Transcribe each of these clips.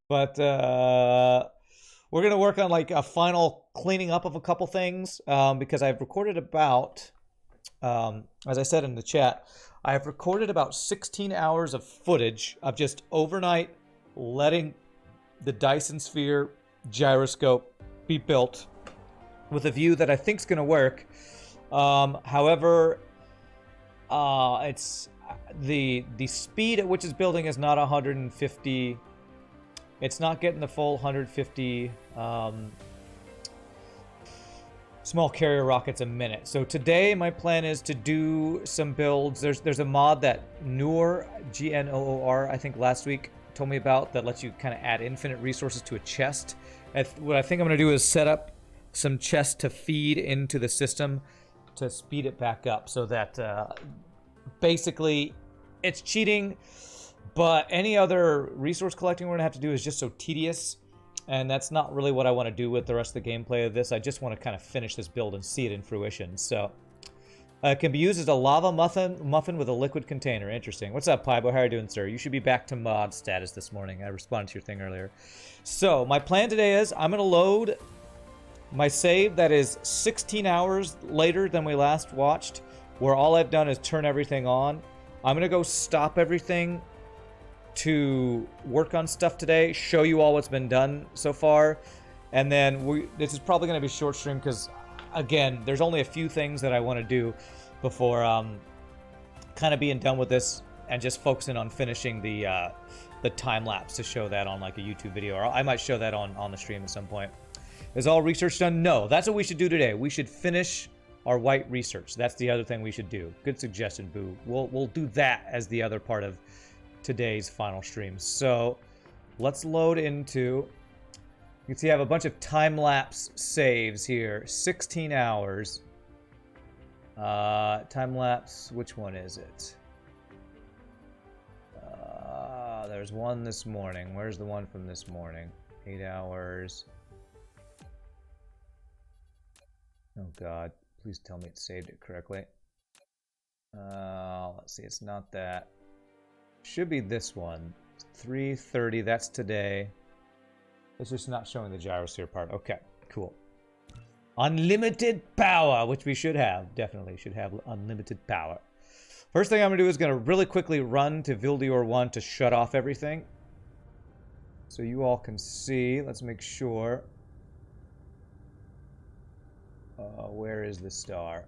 But we're gonna work on like a final cleaning up of a couple things because I've recorded about, as I said in the chat, I have recorded about 16 hours of footage of just overnight letting the Dyson Sphere gyroscope be built with a view that I think is going to work. However, it's the speed at which it's building is not 150. It's not getting the full 150 small carrier rockets a minute. So today my plan is to do some builds. There's a mod that Noor, Gnoor, I think last week told me about, that lets you kind of add infinite resources to a chest. What I think I'm going to do is set up some chests to feed into the system to speed it back up, so that basically it's cheating, but any other resource collecting we're going to have to do is just so tedious. And that's not really what I want to do with the rest of the gameplay of this. I just want to kind of finish this build and see it in fruition. So it can be used as a lava muffin with a liquid container. Interesting. What's up, Pybo? How are you doing, sir? You should be back to mod status this morning. I responded to your thing earlier. So my plan today is I'm going to load my save that is 16 hours later than we last watched, where all I've done is turn everything on. I'm going to go stop everything to work on stuff today, show you all what's been done so far, and then this is probably going to be short stream because, again, there's only a few things that I want to do before kind of being done with this and just focusing on finishing the time lapse to show that on like a YouTube video, or I might show that on the stream at some point. Is all research done? No, that's what we should do today. We should finish our white research. That's the other thing we should do. Good suggestion, Boo. We'll do that as the other part of today's final stream. So let's load into, you can see I have a bunch of time-lapse saves here. 16 hours. Time-lapse, which one is it? There's one this morning. Where's the one from this morning? 8 hours. Oh God, please tell me it saved it correctly. Let's see, it's not that. Should be this one. 3:30, that's today. It's just not showing the gyrosphere part. Okay, cool. Unlimited power, which we should have. Definitely should have unlimited power. First thing I'm going to do is going to really quickly run to Vildior 1 to shut off everything. So you all can see. Let's make sure. Where is the star?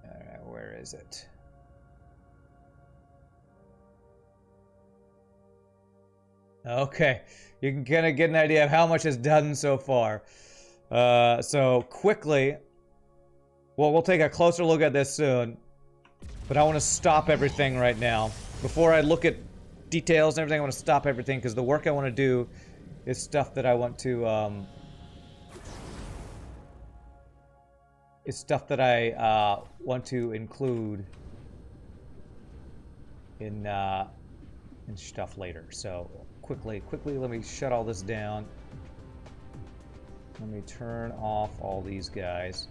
Alright, where is it? Okay, you can kind of get an idea of how much is done so far. So quickly, well, we'll take a closer look at this soon, but I want to stop everything right now. Before I look at details and everything, I want to stop everything because the work I want to do is stuff that I want to, want to include in stuff later. So quickly, let me shut all this down. Let me turn off all these guys.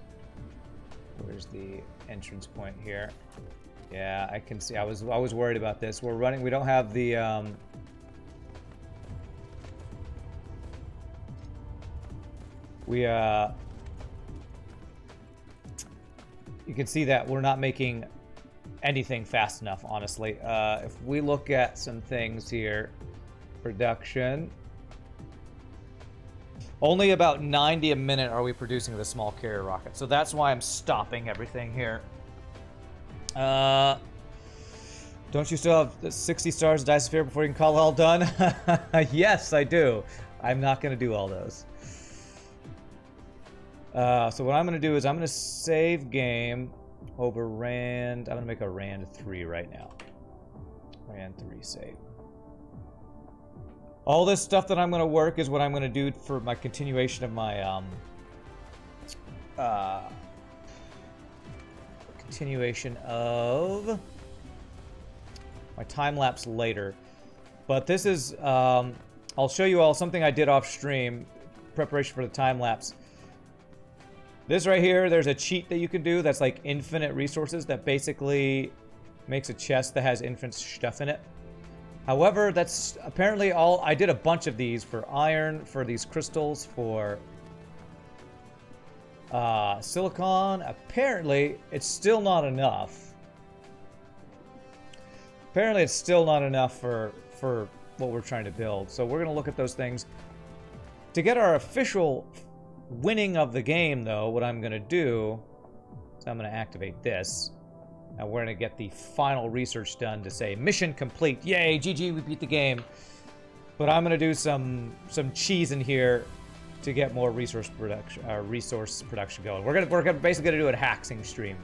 Where's the entrance point here? Yeah, I can see. I was worried about this. We're running. We don't have the you can see that we're not making anything fast enough, honestly. If we look at some things here, production, only about 90 a minute are we producing the small carrier rocket. So that's why I'm stopping everything here. Don't you still have the 60 stars of Gyrosphere before you can call it all done? Yes, I do. I'm not going to do all those. So what I'm going to do is I'm going to save game over Rand. I'm going to make a Rand 3 right now. Rand 3 save. All this stuff that I'm going to work is what I'm going to do for my continuation of my time lapse later. But this is I'll show you all something I did off stream, preparation for the time lapse. This right here, there's a cheat that you can do that's like infinite resources that basically makes a chest that has infinite stuff in it. However, that's apparently all. I did a bunch of these for iron, for these crystals, for silicon. Apparently, it's still not enough. Apparently, it's still not enough for what we're trying to build. So we're going to look at those things. To get our official winning of the game, though, what I'm going to do is I'm going to activate this. Now we're going to get the final research done to say mission complete. Yay, GG, we beat the game. But I'm going to do some cheese in here to get more resource production going. We're basically going to do a hacking stream.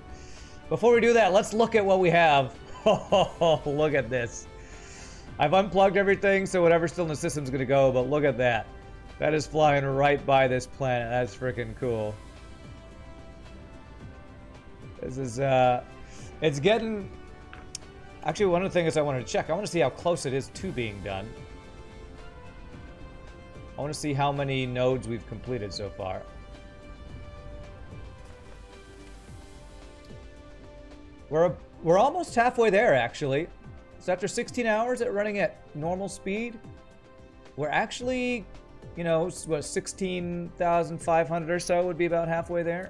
Before we do that, let's look at what we have. Oh, look at this. I've unplugged everything, so whatever's still in the system is going to go, but look at that. That is flying right by this planet. That's freaking cool. This is, it's getting... Actually, one of the things I wanted to check, I want to see how close it is to being done. I want to see how many nodes we've completed so far. We're almost halfway there, actually. So after 16 hours at running at normal speed, we're actually, you know, what, 16,500 or so would be about halfway there.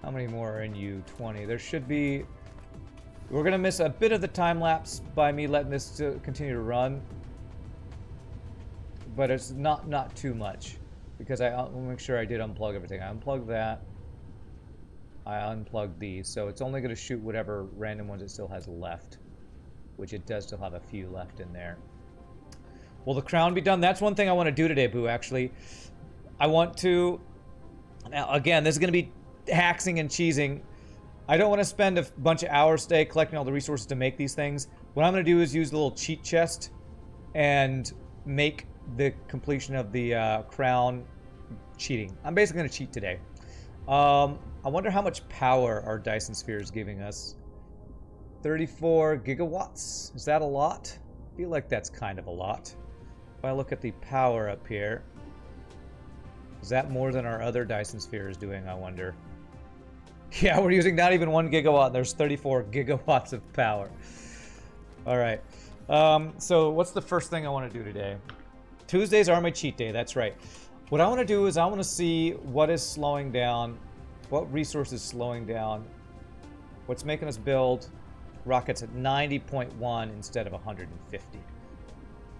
How many more are in U20? There should be... We're going to miss a bit of the time lapse by me letting this continue to run. But it's not too much. Because I'll make sure I did unplug everything. I unplugged that. I unplugged these. So it's only going to shoot whatever random ones it still has left. Which it does still have a few left in there. Will the crown be done? That's one thing I want to do today, Boo, actually. I want to... Now, again, this is going to be haxing and cheesing. I don't want to spend a bunch of hours today collecting all the resources to make these things. What I'm going to do is use the little cheat chest and make the completion of the crown cheating. I'm basically going to cheat today. I wonder how much power our Dyson Sphere is giving us. 34 gigawatts. Is that a lot? I feel like that's kind of a lot. If I look at the power up here, is that more than our other Dyson Sphere is doing, I wonder? Yeah, we're using not even 1 gigawatt. There's 34 gigawatts of power. All right. So what's the first thing I want to do today? Tuesdays are my cheat day. That's right. What I want to do is I want to see what is slowing down, what resource is slowing down, what's making us build rockets at 90.1 instead of 150.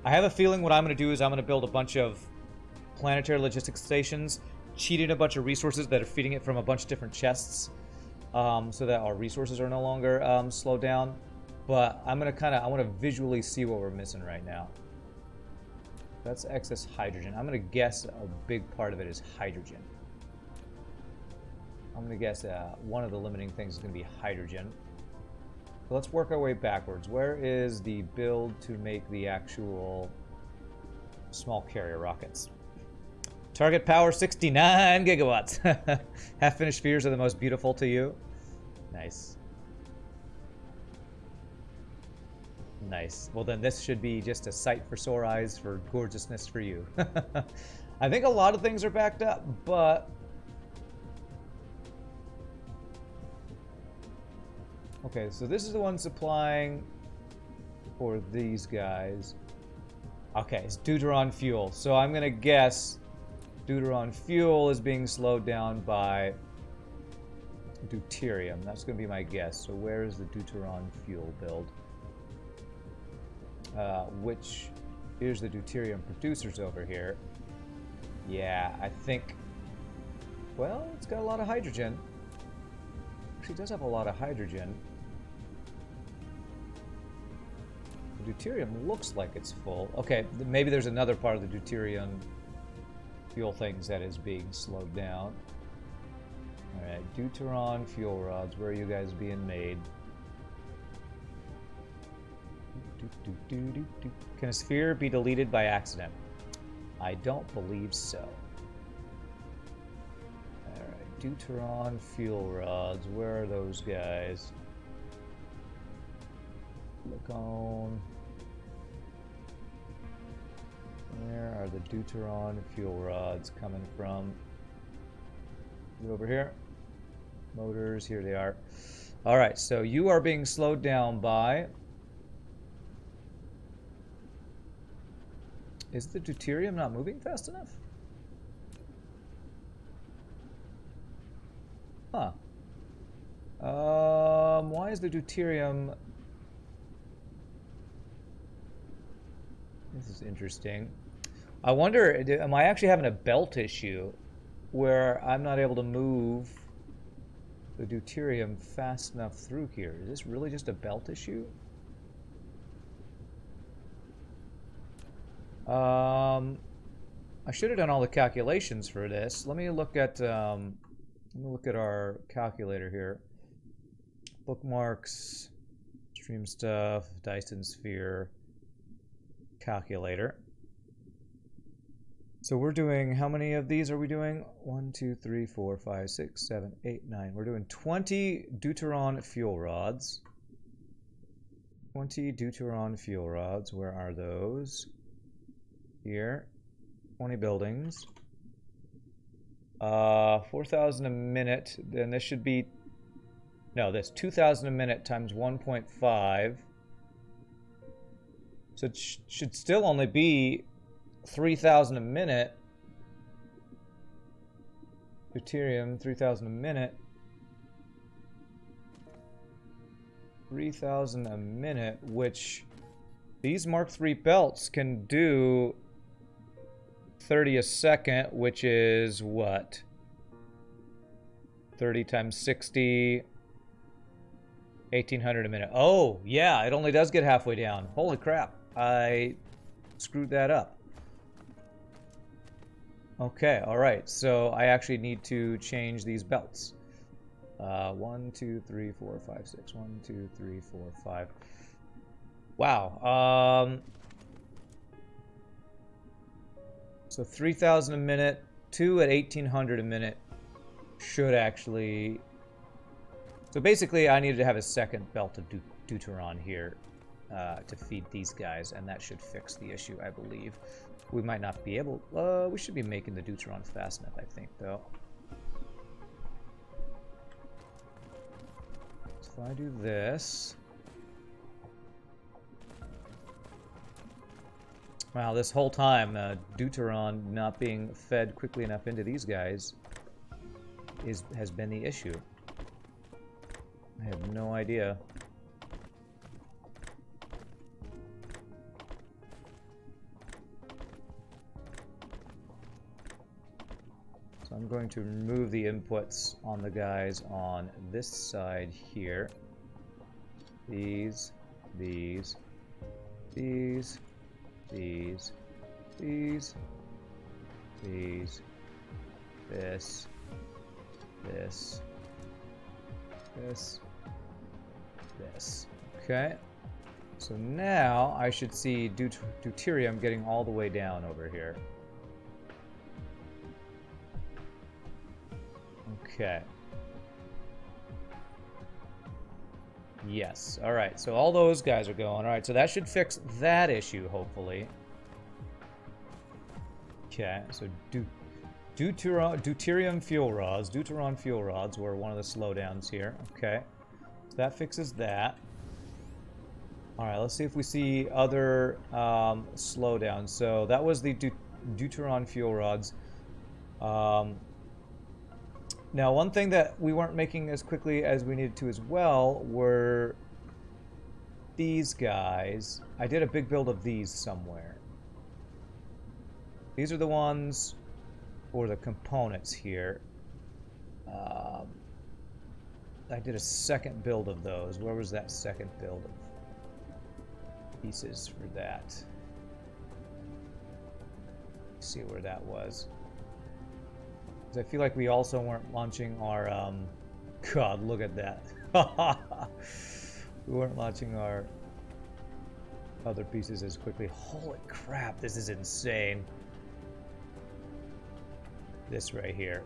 I have a feeling what I'm going to do is I'm going to build a bunch of planetary logistics stations, cheating a bunch of resources that are feeding it from a bunch of different chests, so that our resources are no longer slowed down. But I'm going to I want to visually see what we're missing right now. That's excess hydrogen. I'm going to guess a big part of it is hydrogen. I'm going to guess one of the limiting things is going to be hydrogen. So let's work our way backwards. Where is the build to make the actual small carrier rockets? Target power 69 gigawatts. Half-finished spheres are the most beautiful to you. Nice. Nice. Well, then this should be just a sight for sore eyes for gorgeousness for you. I think a lot of things are backed up, but... Okay, so this is the one supplying for these guys. Okay, it's Deuteron fuel. So I'm going to guess Deuteron fuel is being slowed down by deuterium. That's going to be my guess. So where is the Deuteron fuel build? Here's the deuterium producers over here. Yeah, I think... Well, it's got a lot of hydrogen. Actually, it does have a lot of hydrogen. The deuterium looks like it's full. Okay, maybe there's another part of the deuterium fuel things that is being slowed down. Alright, Deuteron fuel rods. Where are you guys being made? Can a sphere be deleted by accident? I don't believe so. Alright, Deuteron fuel rods. Where are those guys? Look on. Where are the Deuteron fuel rods coming from? Is it over here? Motors, here they are. Alright, so you are being slowed down by Is the deuterium not moving fast enough? Huh. Why is the deuterium... This is interesting. I wonder, am I actually having a belt issue where I'm not able to move the deuterium fast enough through here? Is this really just a belt issue? I should have done all the calculations for this. Let me look at our calculator here. Bookmarks, stream stuff, Dyson sphere, calculator. So we're doing, how many of these are we doing? 1, 2, 3, 4, 5, 6, 7, 8, 9. We're doing 20 deuteron fuel rods. 20 deuteron fuel rods. Where are those? Here. 20 buildings. 4,000 a minute. Then this should be, no, this 2,000 a minute times 1.5. So it should still only be 3,000 a minute. Deuterium, 3,000 a minute. 3,000 a minute, which these Mark III belts can do 30 a second, which is what? 30 times 60, 1,800 a minute. Oh, yeah, it only does get halfway down. Holy crap. I screwed that up. Okay, alright, so I actually need to change these belts. 1, 2, 3, 4, 5, 6. 1, 2, 3, 4, 5. Wow. So 3,000 a minute, 2 at 1,800 a minute should actually... So basically I needed to have a second belt of deuteron here to feed these guys, and that should fix the issue, I believe. We might not be able... we should be making the deuteron fast enough, I think, though. So if I do this... Wow, this whole time, deuteron not being fed quickly enough into these guys has been the issue. I have no idea. So I'm going to remove the inputs on the guys on this side here. These, these, these, these, these, these, this, this, this, this. Okay. So now I should see deuterium getting all the way down over here. Okay. Yes. All right. So all those guys are going. All right. So that should fix that issue, hopefully. Okay. So deuterium fuel rods. Deuteron fuel rods were one of the slowdowns here. Okay. So that fixes that. All right. Let's see if we see other slowdowns. So that was the deuteron fuel rods. Now, one thing that we weren't making as quickly as we needed to as well were these guys. I did a big build of these somewhere. These are the ones for the components here. I did a second build of those. Where was that second build of pieces for that? Let's see where that was. I feel like we also weren't launching our, God, look at that. We weren't launching our other pieces as quickly. Holy crap, this is insane. This right here.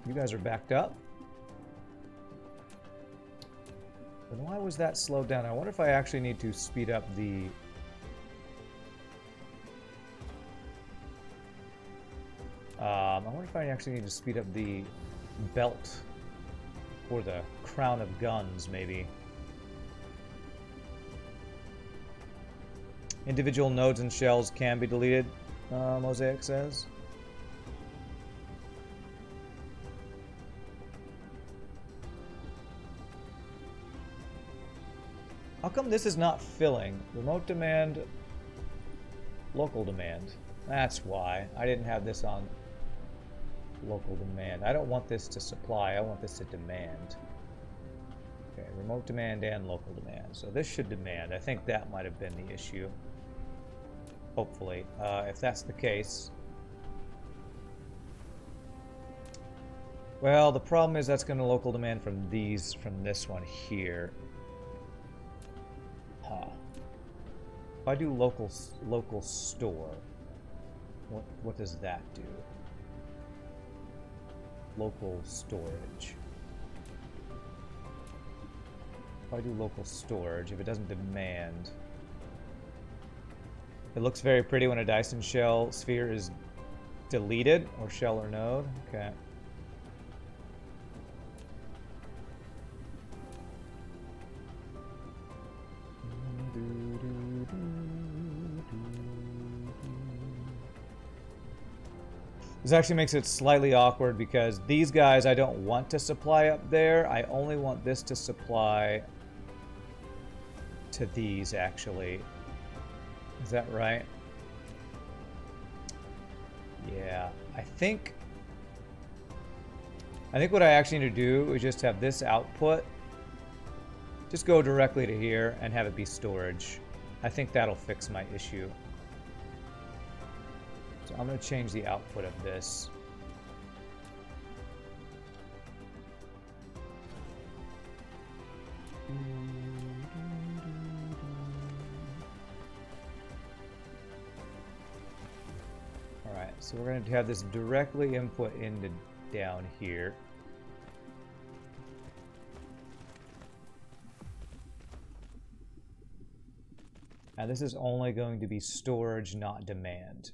You guys are backed up? Then why was that slowed down? I wonder if I actually need to speed up the... I wonder if I actually need to speed up the belt or the crown of guns, maybe. Individual nodes and shells can be deleted, Mosaic says. How come this is not filling? Remote demand, local demand. That's why. I didn't have this on local demand. I don't want this to supply, I want this to demand. Okay, remote demand and local demand. So this should demand. I think that might have been the issue. Hopefully. If that's the case. Well, the problem is that's going to local demand from this one here. Huh. If I do local store, what does that do? Local storage. If I do local storage, if it doesn't demand, it looks very pretty when a Dyson shell sphere is deleted, or shell or node. Okay. This actually makes it slightly awkward because these guys I don't want to supply up there. I only want this to supply to these, actually. Is that right? Yeah, I think what I actually need to do is just have this output just go directly to here and have it be storage. I think that'll fix my issue. So I'm going to change the output of this. Alright, so we're going to have this directly input into down here. Now this is only going to be storage, not demand.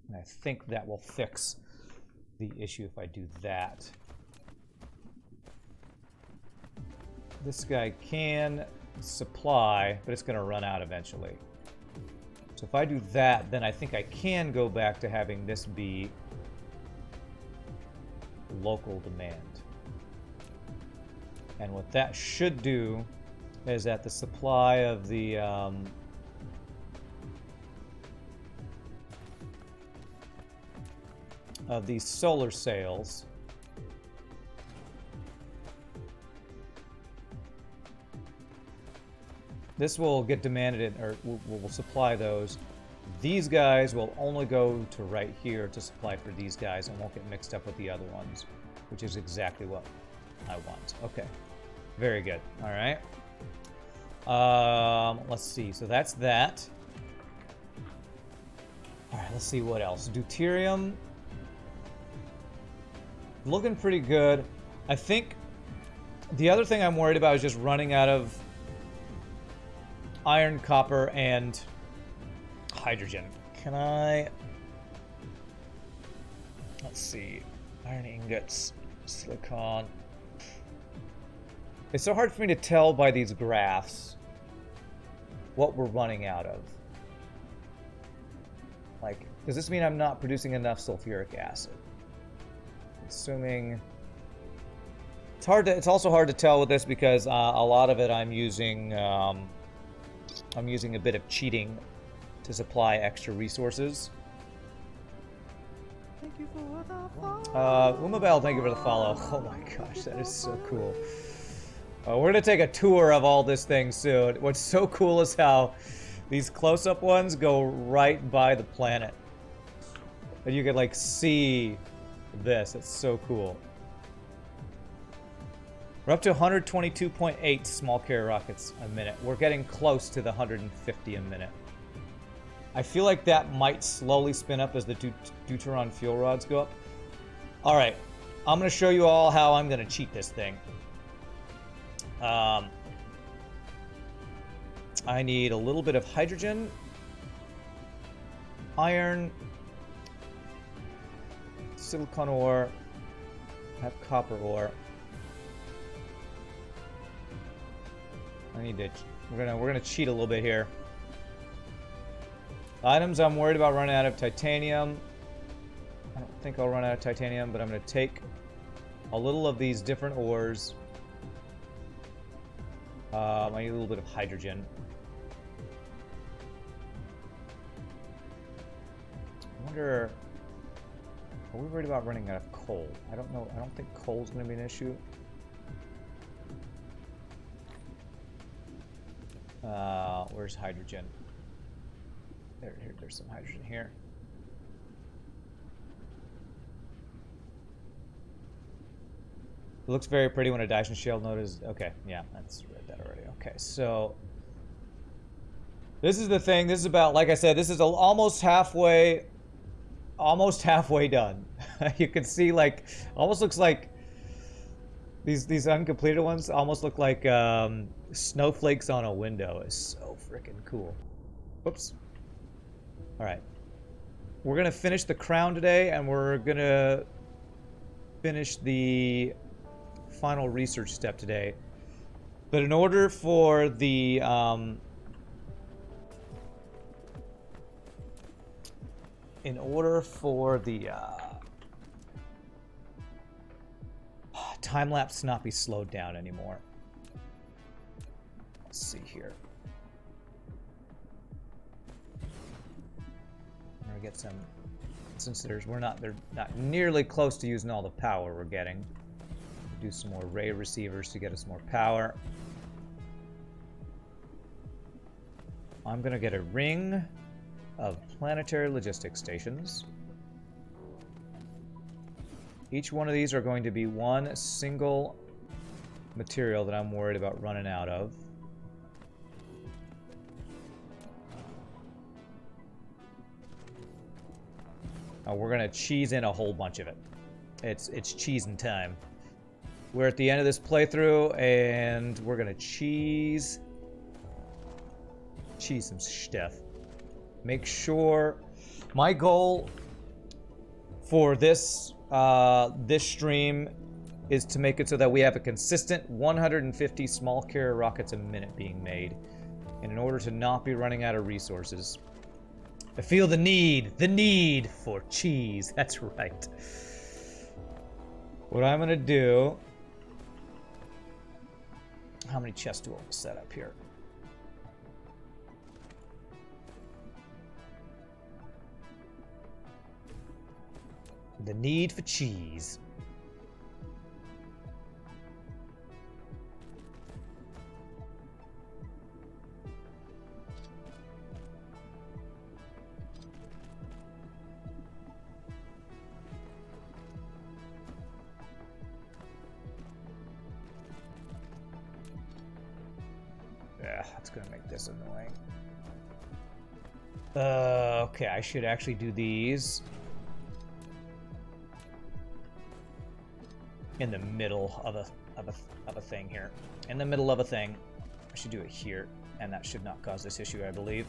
And I think that will fix the issue if I do that. This guy can supply, but it's going to run out eventually. So if I do that, then I think I can go back to having this be local demand. And what that should do is that the supply of the of these solar sails this will get demanded, or we'll supply those. These guys will only go to right here to supply for these guys and won't get mixed up with the other ones, which is exactly what I want. Okay, very good. All right. Let's see. So that's that. All right. Let's see what else. Deuterium. Looking pretty good. I think the other thing I'm worried about is just running out of iron, copper, and hydrogen. Can I... Let's see. Iron ingots, silicon. It's so hard for me to tell by these graphs what we're running out of. Like, does this mean I'm not producing enough sulfuric acid? Assuming... It's also hard to tell with this because a lot of it I'm using a bit of cheating to supply extra resources. Thank you for the follow. Umabel, thank you for the follow. Oh my gosh, that is so cool. We're gonna take a tour of all this thing soon. What's so cool is how these close-up ones go right by the planet. And you can like see this. It's so cool. We're up to 122.8 small carrier rockets a minute. We're getting close to the 150 a minute. I feel like that might slowly spin up as the Deuteron fuel rods go up. All right, I'm going to show you all how I'm going to cheat this thing. I need a little bit of hydrogen, iron, silicon ore, I have copper ore. I need to. We're gonna cheat a little bit here. Items, I'm worried about running out of titanium. I don't think I'll run out of titanium, but I'm going to take a little of these different ores. I need a little bit of hydrogen. I wonder, are we worried about running out of coal? I don't know. I don't think coal's going to be an issue. Where's hydrogen? There's some hydrogen here. It looks very pretty when a Dyson shield node is... Okay, yeah, that's read that already. Okay, so... This is the thing. This is about, like I said, this is almost halfway done. You can see, like, almost looks like these uncompleted ones almost look like snowflakes on a window. It's so freaking cool. Whoops. All right. We're going to finish the crown today, and we're going to finish the final research step today. But in order for the time-lapse to not be slowed down anymore. Let's see here. I'm gonna get some, since they're not nearly close to using all the power we're getting. Do some more ray receivers to get us more power. I'm gonna get a ring of planetary logistics stations. Each one of these are going to be one single material that I'm worried about running out of. We're gonna cheese in a whole bunch of it. It's cheesing time. We're at the end of this playthrough, and we're gonna cheese some stuff. Make sure my goal for this this stream is to make it so that we have a consistent 150 small carrier rockets a minute being made, and in order to not be running out of resources. I feel the need for cheese. That's right. What I'm gonna do, how many chests do I want to set up here? The need for cheese. Yeah, that's gonna make this annoying. Okay, I should actually do these in the middle of a thing here. In the middle of a thing. I should do it here, and that should not cause this issue, I believe.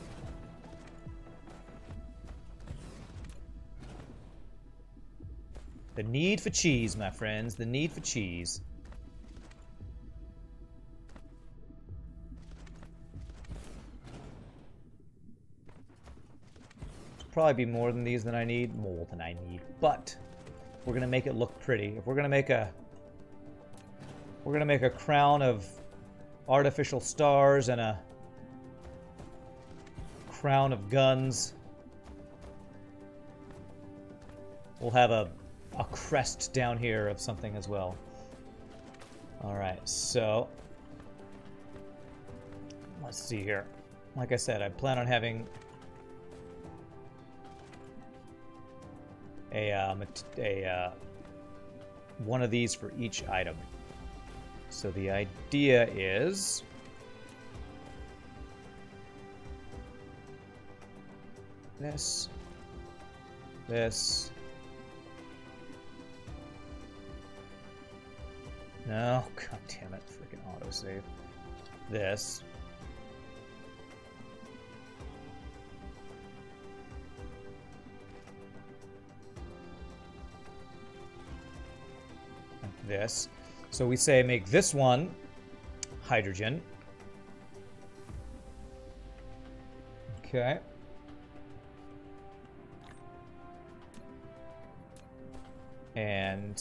The need for cheese, my friends. The need for cheese. There's probably be more than these than I need. More than I need. But we're gonna make it look pretty. If we're gonna make a crown of artificial stars and a crown of guns, we'll have a crest down here of something as well. Alright, so let's see here. Like I said, I plan on having one of these for each item. So the idea is this. No, god damn it, freaking autosave. This. This. So we say make this one hydrogen. Okay. And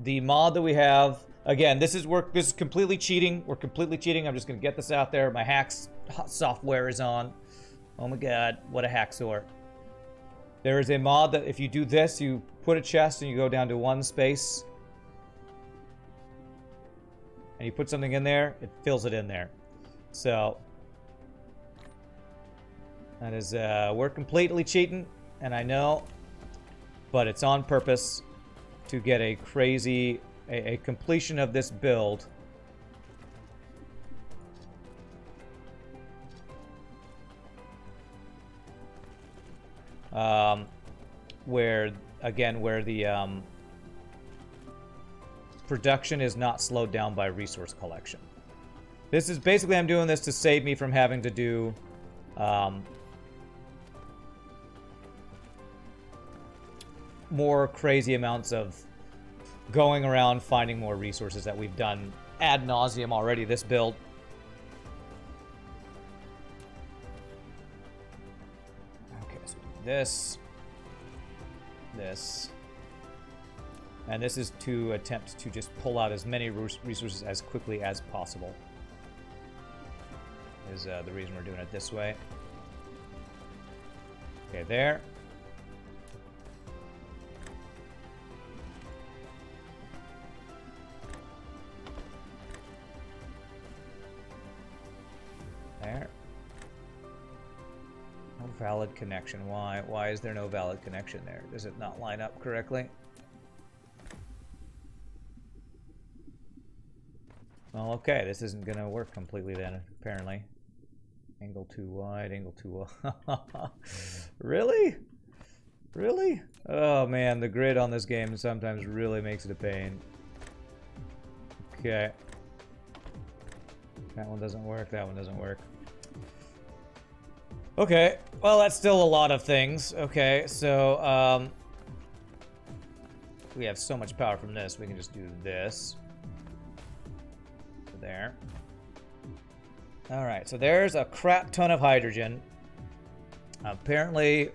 the mod that we have, again, this is completely cheating. We're completely cheating. I'm just gonna get this out there. My hacks software is on. Oh my god, what a hacksaw. There is a mod that if you do this, you put a chest and you go down to one space. And you put something in there, it fills it in there. So that is, we're completely cheating, and I know, but it's on purpose to get a crazy, a completion of this build. Where the production is not slowed down by resource collection. This is basically, I'm doing this to save me from having to do more crazy amounts of going around finding more resources that we've done ad nauseum already this build. Okay, so this, and this is to attempt to just pull out as many resources as quickly as possible. Is the reason we're doing it this way. Okay, there. There. No valid connection. Why? Why is there no valid connection there? Does it not line up correctly? Well, okay, this isn't gonna work completely then, apparently. Angle too wide, angle too wide. Really? Really? Oh man, the grid on this game sometimes really makes it a pain. Okay. That one doesn't work, that one doesn't work. Okay, well that's still a lot of things. Okay, so, we have so much power from this, we can just do this. There. Alright, so there's a crap ton of hydrogen. Apparently,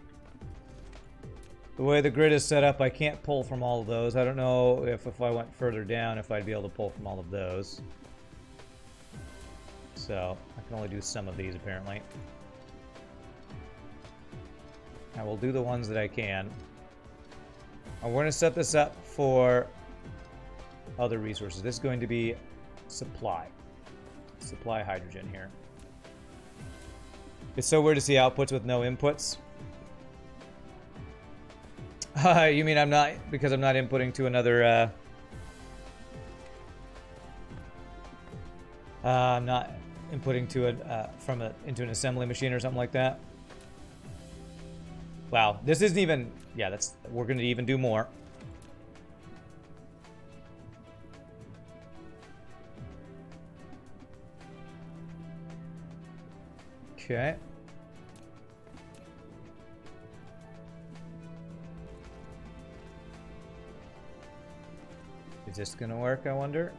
the way the grid is set up, I can't pull from all of those. I don't know if I went further down, if I'd be able to pull from all of those. So, I can only do some of these, apparently. I will do the ones that I can. I'm going to set this up for other resources. This is going to be supply hydrogen here. It's so weird to see outputs with no inputs. You mean I'm not, because I'm not inputting to another I'm not inputting to it into an assembly machine or something like that. Wow, this isn't even, yeah, we're gonna even do more. Okay. Is this gonna work, I wonder?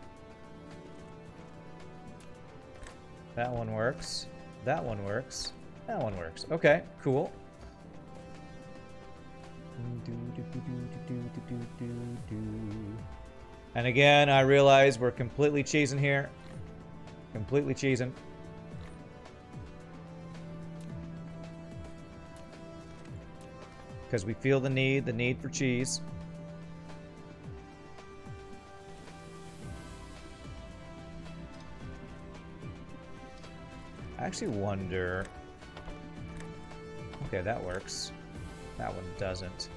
That one works. That one works. That one works. Okay, cool. And again, I realize we're completely cheesing here. Completely cheesing. Because we feel the need for cheese. I actually wonder... Okay, that works. That one doesn't.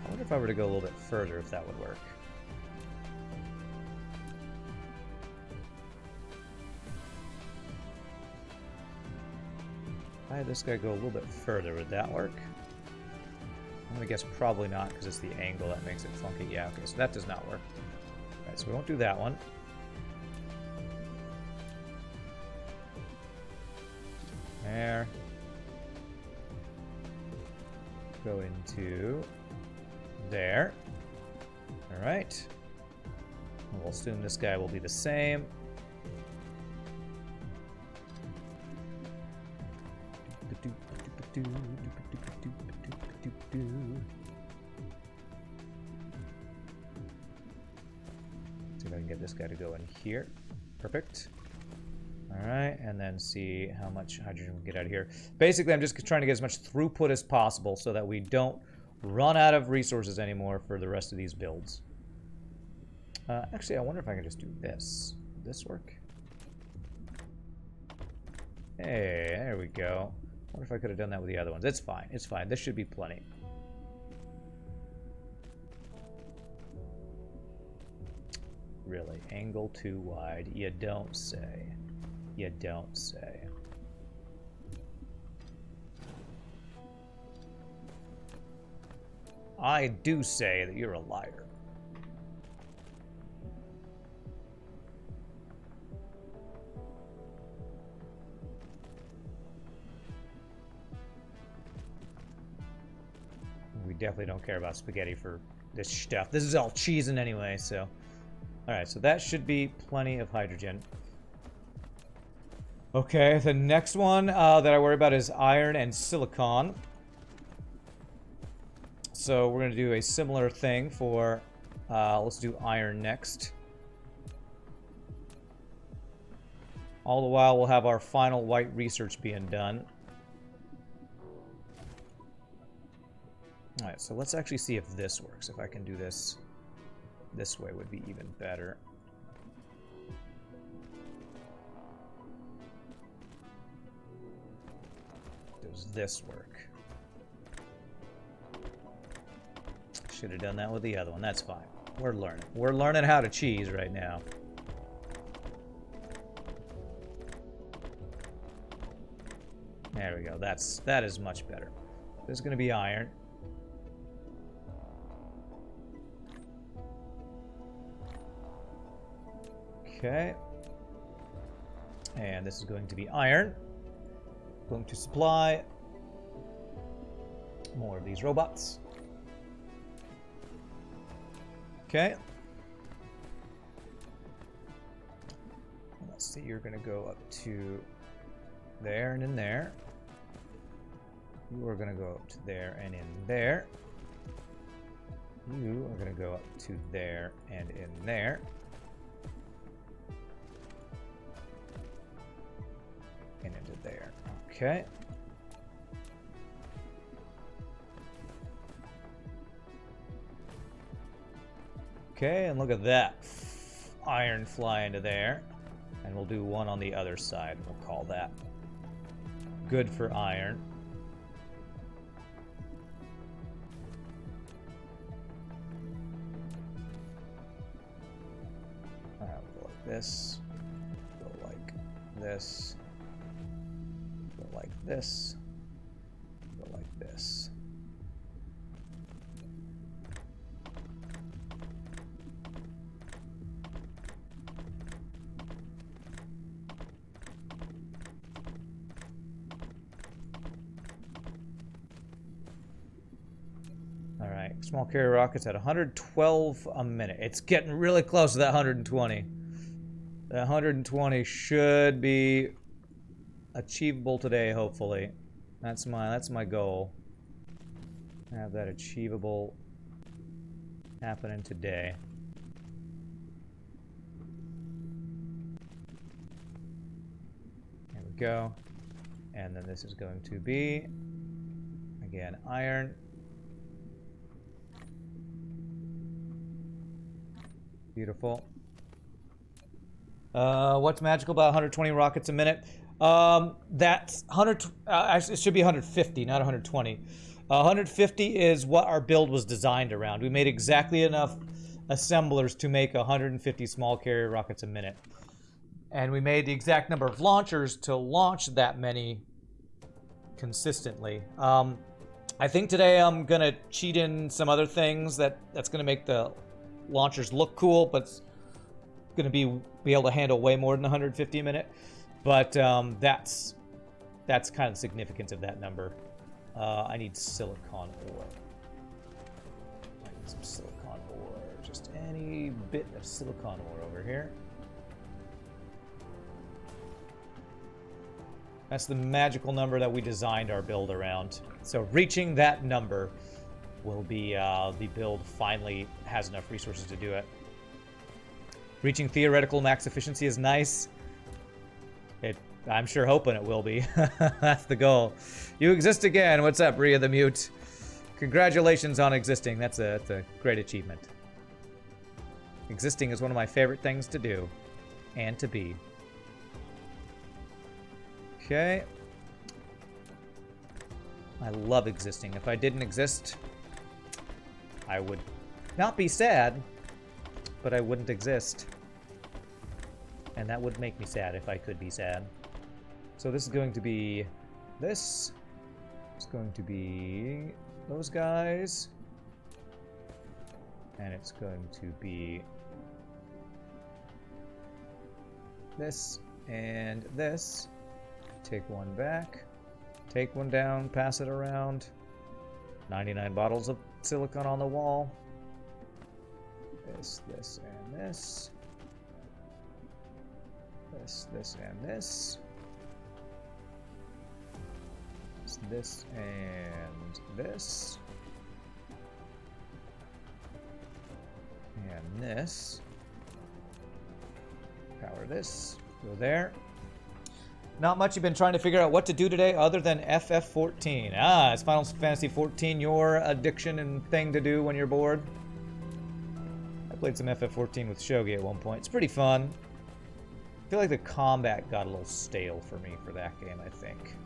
I wonder if I were to go a little bit further if that would work. If I had this guy go a little bit further, would that work? I'm gonna guess probably not, because it's the angle that makes it funky. Yeah, okay, so that does not work. Alright, so we won't do that one. There. Go into there. Alright. We'll assume this guy will be the same. this guy to go in here. Perfect. All right, and then see how much hydrogen we get out of here. Basically, I'm just trying to get as much throughput as possible so that we don't run out of resources anymore for the rest of these builds. Actually, I wonder if I can just do this. Would this work? Hey, there we go. I wonder if I could have done that with the other ones. It's fine. It's fine. This should be plenty. Really? Angle too wide? You don't say. You don't say. I do say that you're a liar. We definitely don't care about spaghetti for this stuff. This is all cheesing anyway, so... Alright, so that should be plenty of hydrogen. Okay, the next one that I worry about is iron and silicon. So we're going to do a similar thing for... let's do iron next. All the while, we'll have our final white research being done. Alright, so let's actually see if this works. If I can do this this way would be even better. Does this work? Should have done that with the other one. That's fine. We're learning. We're learning how to cheese right now. There we go. That is much better. There's going to be iron. Okay. And this is going to be iron. Going to supply more of these robots. Okay. Let's see, you're going to go up to there and in there. You are going to go up to there and in there. You are going to go up to there and in there. And into there. Okay. Okay, and look at that. Iron fly into there. And we'll do one on the other side. We'll call that good for iron. Alright, we'll go like this. Go like this. Go like this. Go like this. Alright, small carrier rockets at 112 a minute. It's getting really close to that 120. That 120 should be achievable today, hopefully. That's my goal. Have that achievable happening today. There we go. And then this is going to be, again, iron. Beautiful. What's magical about 120 rockets a minute? That's 100. Actually, it should be 150, not 120. 150 is what our build was designed around. We made exactly enough assemblers to make 150 small carrier rockets a minute, and we made the exact number of launchers to launch that many consistently. I think today I'm gonna cheat in some other things that's gonna make the launchers look cool, but it's gonna be able to handle way more than 150 a minute. But that's kind of the significance of that number. I need silicon ore. I need some silicon ore. Just any bit of silicon ore over here. That's the magical number that we designed our build around. So reaching that number will be the build finally has enough resources to do it. Reaching theoretical max efficiency is nice. I'm sure hoping it will be. That's the goal. You exist again. What's up, Rhea the Mute? Congratulations on existing. That's a great achievement. Existing is one of my favorite things to do and to be. Okay. I love existing. If I didn't exist, I would not be sad, but I wouldn't exist. And that would make me sad if I could be sad. So this is going to be this. It's going to be those guys. And it's going to be this and this. Take one back. Take one down, pass it around. 99 bottles of silicone on the wall. This, this, and this. This, and this. This, and this. And this. Power this. Go there. Not much you've been trying to figure out what to do today other than FF14. Ah, is Final Fantasy 14 your addiction and thing to do when you're bored? I played some FF14 with Shogi at one point. It's pretty fun. I feel like the combat got a little stale for me for that game, I think.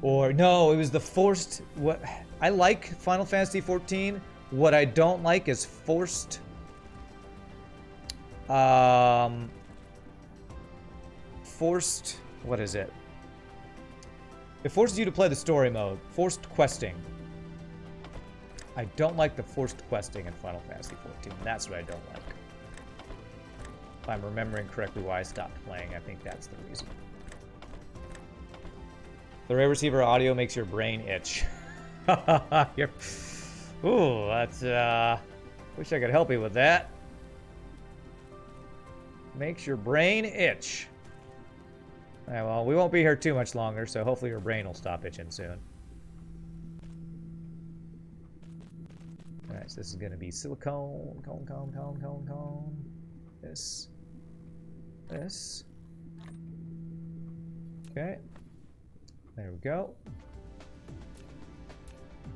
Or, no, it was the forced... What I like Final Fantasy 14. What I don't like is forced... What is it? It forces you to play the story mode. Forced questing. I don't like the forced questing in Final Fantasy 14. That's what I don't like. If I'm remembering correctly why I stopped playing, I think that's the reason. The ray receiver audio makes your brain itch. Ooh, that's, wish I could help you with that. Makes your brain itch. Alright, well, we won't be here too much longer, so hopefully your brain will stop itching soon. Alright, so this is going to be silicone, cone. This. Okay. There we go.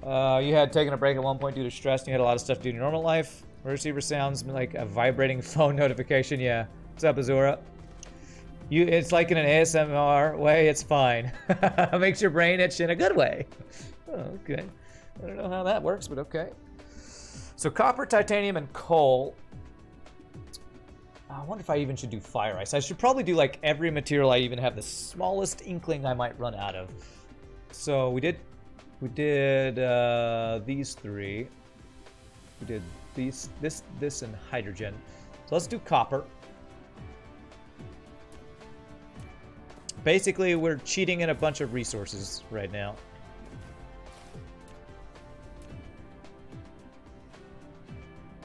You had taken a break at one point due to stress, and you had a lot of stuff to do in your normal life. Receiver sounds like a vibrating phone notification. Yeah. What's up, Azura? It's like in an ASMR way, it's fine. Makes your brain itch in a good way. Oh, okay. I don't know how that works, but okay. So copper, titanium, and coal. I wonder if I even should do fire ice. I should probably do like every material I even have the smallest inkling I might run out of. So we did these three. We did this, and hydrogen. So let's do copper. Basically, we're cheating in a bunch of resources right now.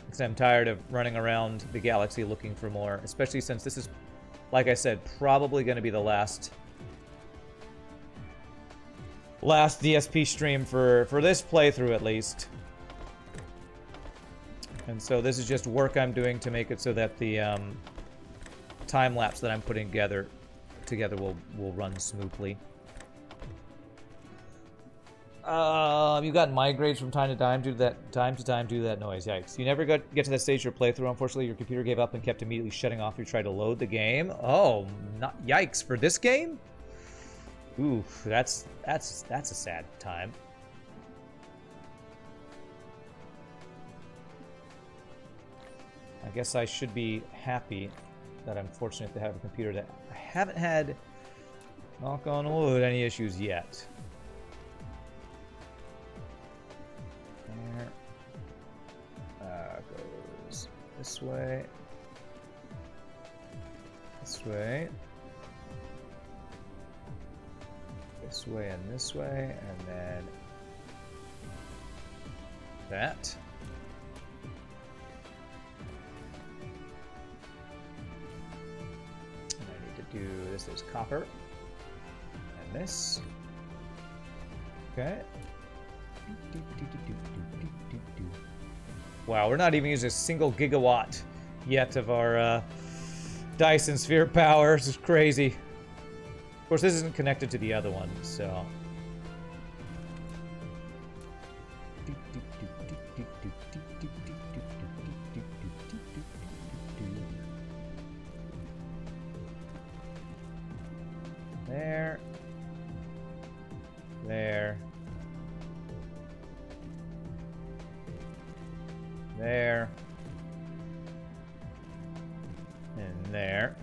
Because I'm tired of running around the galaxy looking for more, especially since this is, like I said, probably going to be the last DSP stream for this playthrough at least. And so this is just work I'm doing to make it so that the time lapse that I'm putting together will run smoothly. You've gotten migraines from time to time due to that noise. Yikes. You never get to that stage of your playthrough. Unfortunately, your computer gave up and kept immediately shutting off. You tried to load the game. Oh, not yikes for this game? Ooh, that's a sad time. I guess I should be happy that I'm fortunate to have a computer that I haven't had, knock on wood, any issues yet. There. Goes this way. This way. This way and this way, and then that. Do this is copper and this. Okay. Wow, we're not even using a single gigawatt yet of our Dyson sphere power. This is crazy. Of course, this isn't connected to the other one, so... There. There. There. And there.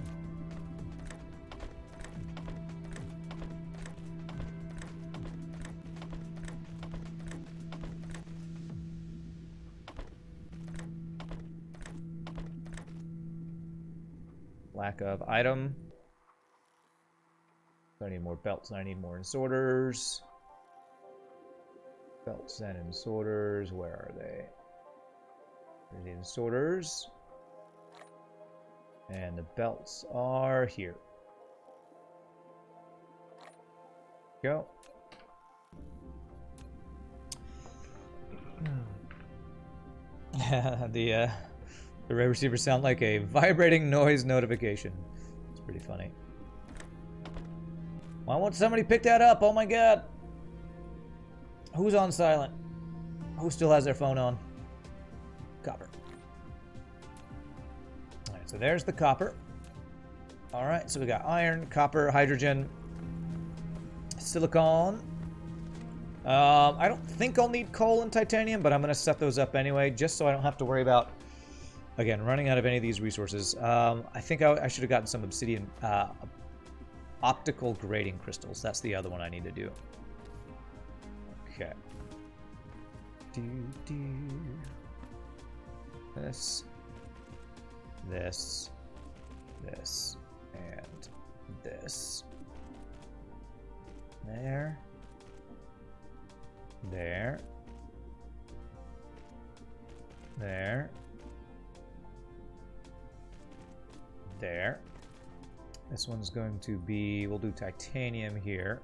Lack of item. I need more belts and I need more insorters. Belts and insorters, where are they? There's the insorters. And the belts are here. Go. The ray receivers sound like a vibrating noise notification. It's pretty funny. Why won't somebody pick that up? Oh my god. Who's on silent? Who still has their phone on? Copper. Alright, so there's the copper. Alright, so we got iron, copper, hydrogen, silicon. I don't think I'll need coal and titanium, but I'm going to set those up anyway, just so I don't have to worry about, again, running out of any of these resources. I think I should have gotten some obsidian, optical grading crystals. That's the other one I need to do. Okay. This, this, this, and this. There. There. There. There. This one's going to be, we'll do titanium here.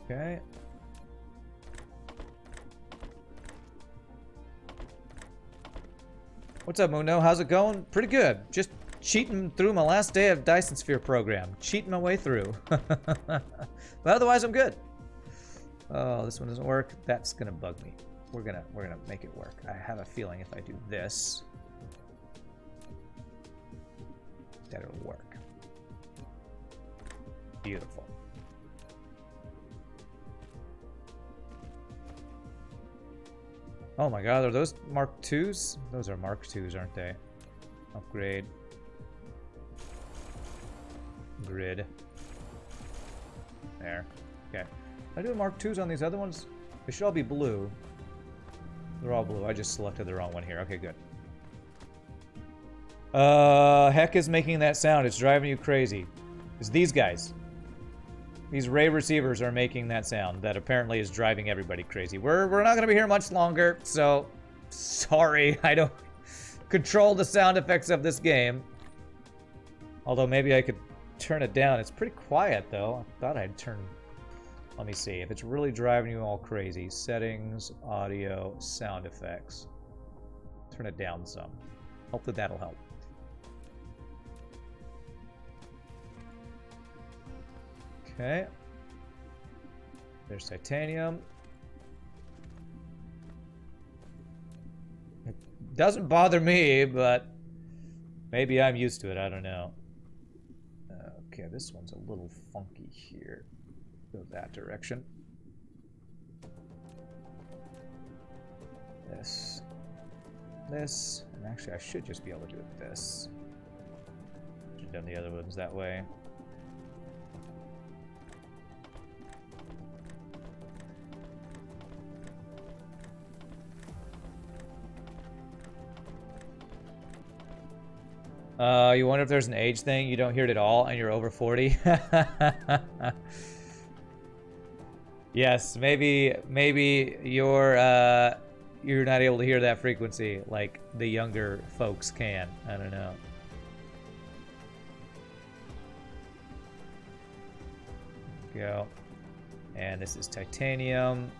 Okay. What's up, Muno? How's it going? Pretty good. Just cheating through my last day of Dyson Sphere program. Cheating my way through. But otherwise, I'm good. Oh, this one doesn't work. That's gonna bug me. We're gonna make it work. I have a feeling if I do this, that it'll work. Beautiful. Oh my god, are those Mark IIs? Those are Mark IIs, aren't they? Upgrade. Grid. There. Okay. I do Mark IIs on these other ones. They should all be blue. They're all blue. I just selected the wrong one here. Okay, good. Heck is making that sound. It's driving you crazy. It's these guys. These ray receivers are making that sound that apparently is driving everybody crazy. We're not going to be here much longer, so sorry. I don't control the sound effects of this game. Although maybe I could turn it down. It's pretty quiet, though. I thought I'd turn... Let me see. If it's really driving you all crazy. Settings, audio, sound effects. Turn it down some. Hopefully that'll help. Okay. There's titanium. It doesn't bother me, but maybe I'm used to it. I don't know. Okay, this one's a little funky here. Go that direction. This. This. And actually, I should just be able to do it this. Should have done the other ones that way. You wonder if there's an age thing, you don't hear it at all, and you're over 40? Yes, maybe you're not able to hear that frequency like the younger folks can. I don't know. Go. And this is titanium.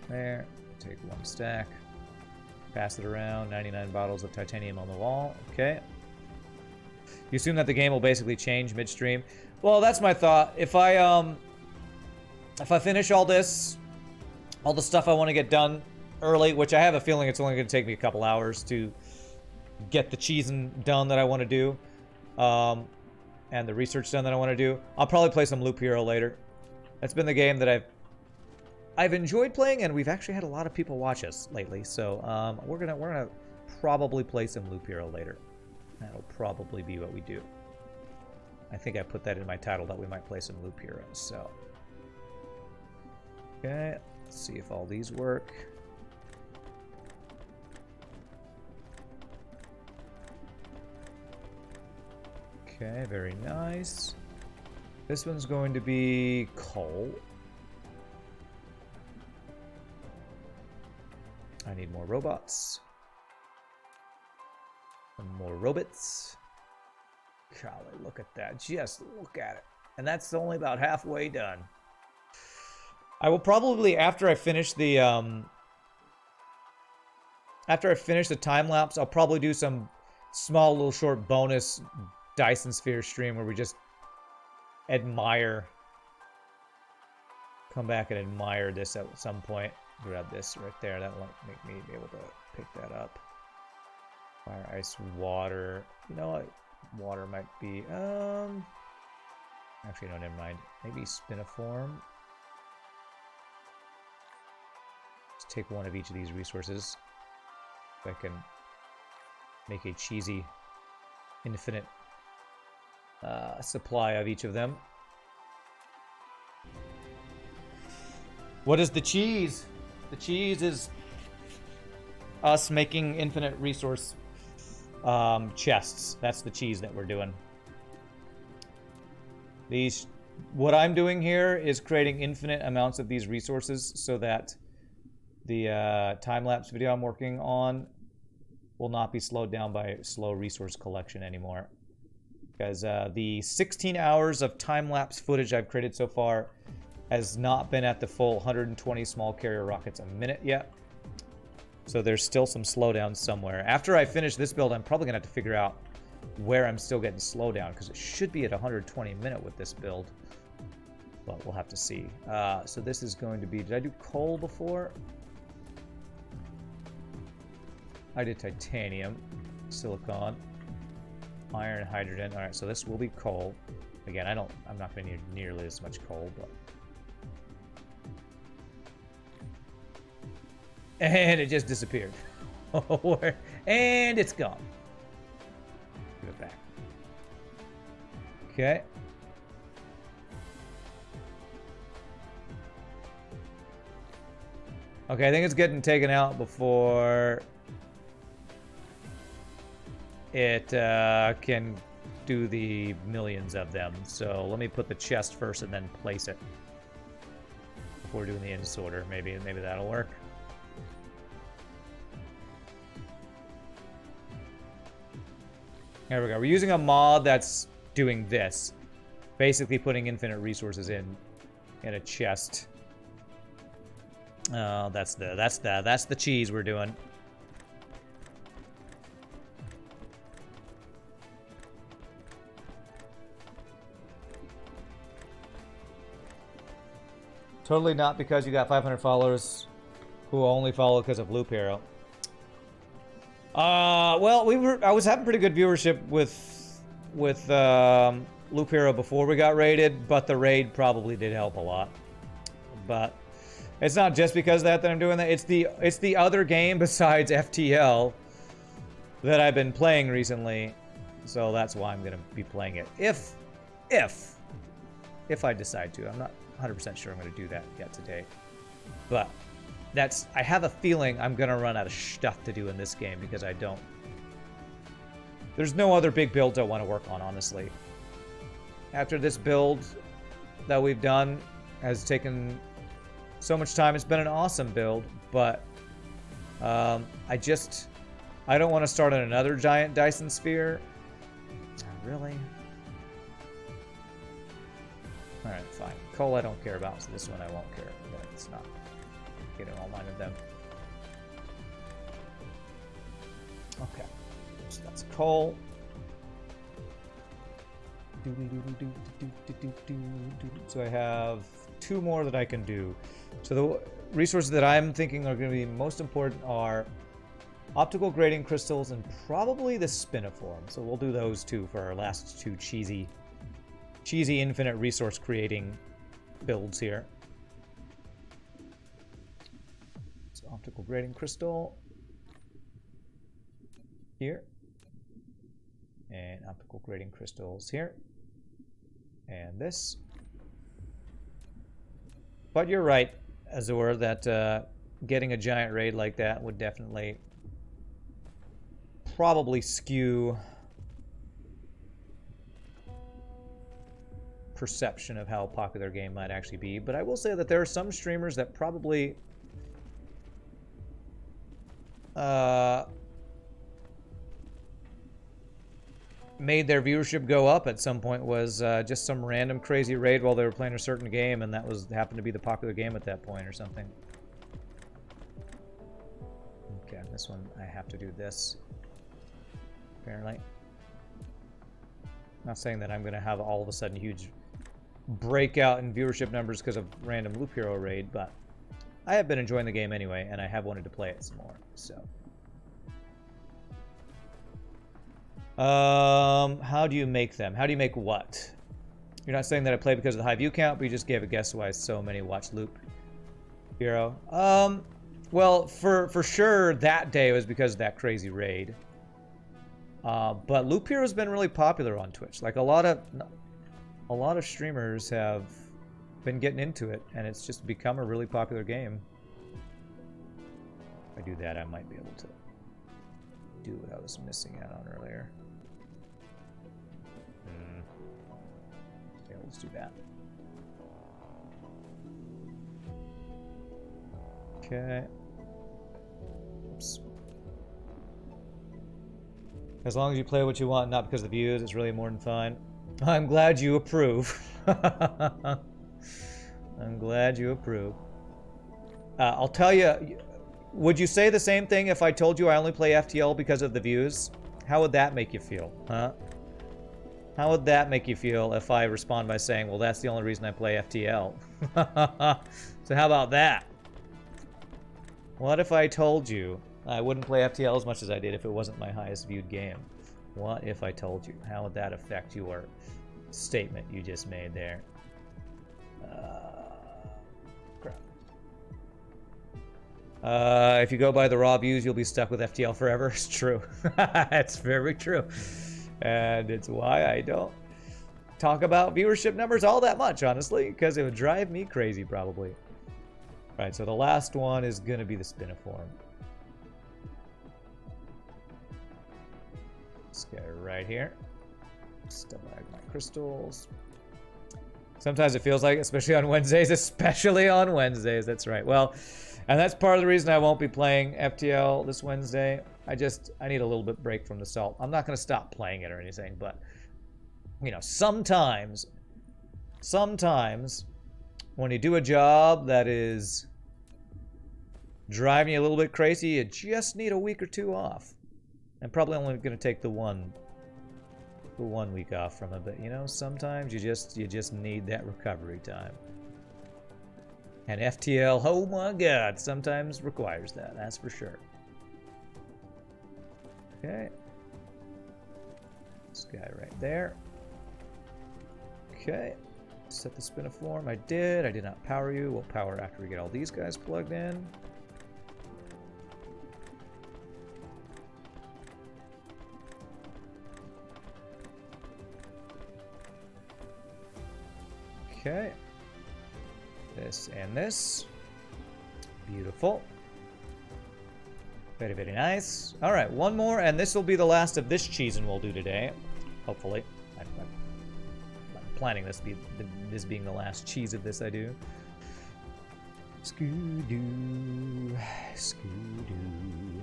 There. Take one stack. Pass it around. 99 bottles of titanium on the wall. Okay. You assume that the game will basically change midstream. Well, that's my thought. If I finish all this, all the stuff I want to get done early, which I have a feeling it's only going to take me a couple hours to get the cheesing done that I want to do, and the research done that I want to do, I'll probably play some Loop Hero later. That's been the game that I've enjoyed playing, and we've actually had a lot of people watch us lately. So we're gonna probably play some Loop Hero later. That'll probably be what we do. I think I put that in my title that we might play some Loop Heroes. So okay, let's see if all these work. Okay, very nice. This one's going to be coal. I need more robots. And more robots. Golly, look at that. Just look at it. And that's only about halfway done. I will probably, after I finish the time lapse, I'll probably do some small little short bonus Dyson Sphere stream where we just admire. Come back and admire this at some point. Grab this right there. That will make me be able to pick that up. Fire, ice, water. You know what? Water might be. Actually, no, never mind. Maybe spiniform. Let's take one of each of these resources. If I can make a cheesy, infinite supply of each of them. What is the cheese? The cheese is us making infinite resource chests. That's the cheese that we're doing. What I'm doing here is creating infinite amounts of these resources so that the time-lapse video I'm working on will not be slowed down by slow resource collection anymore. Because the 16 hours of time-lapse footage I've created so far has not been at the full 120 small carrier rockets a minute yet. So there's still some slowdown somewhere. After I finish this build, I'm probably going to have to figure out where I'm still getting slowdown, because it should be at 120 a minute with this build. But we'll have to see. So this is going to be... Did I do coal before? I did titanium, silicon, iron, hydrogen. All right, so this will be coal. Again, I'm not going to need nearly as much coal, but... And it just disappeared. And it's gone. Give it back. Okay. Okay, I think it's getting taken out before it can do the millions of them. So let me put the chest first and then place it before doing the insorter. Maybe that'll work. There we go. We're using a mod that's doing this. Basically putting infinite resources in a chest. Oh, that's the cheese we're doing. Totally not because you got 500 followers who only follow because of Loop Hero. Well, I was having pretty good viewership with Loop Hero before we got raided, but the raid probably did help a lot. But it's not just because of that I'm doing that. It's the other game besides FTL that I've been playing recently, so that's why I'm gonna be playing it. If I decide to, I'm not 100% sure I'm gonna do that yet today, but. I have a feeling I'm gonna run out of stuff to do in this game because there's no other big builds I want to work on, honestly. After this build that we've done has taken so much time, it's been an awesome build, but I don't want to start on another giant Dyson Sphere. I really? Alright, fine. Coal I don't care about, so this one I won't care. But it's not getting online with them. Okay. So that's coal. So I have 2 more that I can do. So the resources that I'm thinking are going to be most important are optical grading crystals and probably the spiniform. So we'll do those 2 for our last 2 cheesy infinite resource creating builds here. So optical grading crystal here, and optical grading crystals here, and this. But you're right, Azure, that getting a giant raid like that would definitely probably skew perception of how popular a game might actually be. But I will say that there are some streamers that probably made their viewership go up at some point. Was just some random crazy raid while they were playing a certain game, and that happened to be the popular game at that point or something. Okay, this one I have to do this, apparently. Not saying that I'm going to have all of a sudden huge breakout in viewership numbers because of random Loop Hero raid, but I have been enjoying the game anyway, and I have wanted to play it some more, so. How do you make them? How do you make what? You're not saying that I play because of the high view count, but you just gave a guess why so many watch Loop Hero. Well, for sure that day was because of that crazy raid. But Loop Hero's been really popular on Twitch. Like a lot of streamers have been getting into it, and it's just become a really popular game. If I do that, I might be able to do what I was missing out on earlier. Okay, let's do that. Okay. Oops. As long as you play what you want, not because of the views, it's really more than fine. I'm glad you approve. I'm glad you approve. I'll tell you, would you say the same thing if I told you I only play FTL because of the views? How would that make you feel, huh? How would that make you feel if I respond by saying, well, that's the only reason I play FTL? So how about that? What if I told you I wouldn't play FTL as much as I did if it wasn't my highest viewed game? What if I told you? How would that affect your statement you just made there? Crap. If you go by the raw views, you'll be stuck with FTL forever. It's true. It's very true. And it's why I don't talk about viewership numbers all that much, honestly, because it would drive me crazy, probably. All right, so the last one is going to be the spiniform. This guy right here. Still bag my crystals. Sometimes it feels like, especially on Wednesdays, that's right. Well, and that's part of the reason I won't be playing FTL this Wednesday. I need a little bit break from the salt. I'm not going to stop playing it or anything, but, you know, sometimes when you do a job that is driving you a little bit crazy, you just need a week or 2 off. I'm probably only going to take the one week off from it, but you know, sometimes you just need that recovery time. And FTL, oh my god, sometimes requires that, that's for sure. Okay. This guy right there. Okay. Set the spiniform. I did not power you. We'll power after we get all these guys plugged in. Okay. This and this. Beautiful. Very, very nice. All right, one more, and this will be the last of this cheesing we'll do today. Hopefully. I'm planning this being the last cheese of this I do. Skoo-doo. Skoo-doo.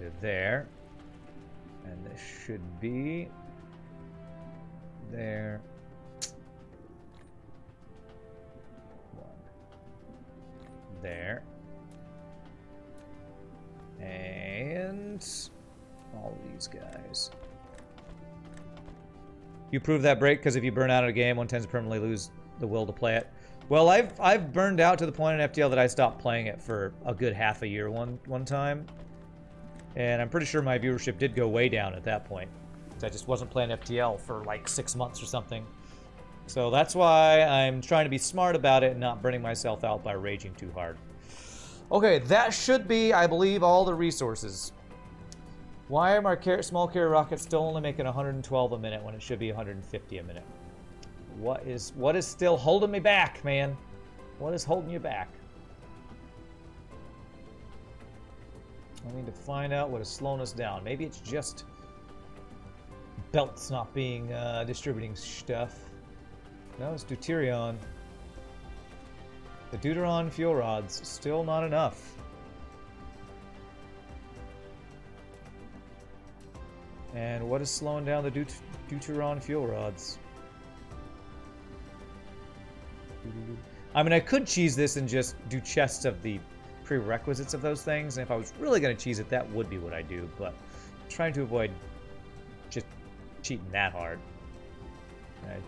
to there. And this should be there. There. And all these guys. You prove that break because if you burn out of a game, one tends to permanently lose the will to play it. Well, I've burned out to the point in FTL that I stopped playing it for a good half a year one time. And I'm pretty sure my viewership did go way down at that point. I just wasn't playing FTL for like 6 months or something. So that's why I'm trying to be smart about it and not burning myself out by raging too hard. Okay, that should be, I believe, all the resources. Why are my small carrier rockets still only making 112 a minute when it should be 150 a minute? What is still holding me back, man? What is holding you back? I need to find out what is slowing us down. Maybe it's just belts not being distributing stuff. No, it's deuterium. The deuteron fuel rods, still not enough. And what is slowing down the deuteron fuel rods? I mean, I could cheese this and just do chests of the prerequisites of those things, and if I was really going to cheese it, that would be what I do, but I'm trying to avoid just cheating that hard.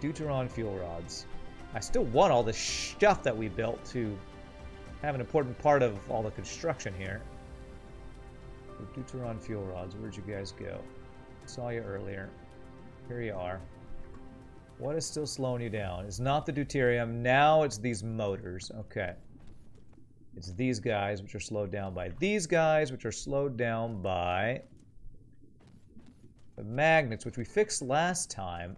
Deuteron fuel rods. I still want all the stuff that we built to have an important part of all the construction here. Deuteron fuel rods, where'd you guys go? Saw you earlier. Here you are. What is still slowing you down? It's not the deuterium. Now it's these motors. Okay. It's these guys, which are slowed down by these guys, which are slowed down by the magnets, which we fixed last time.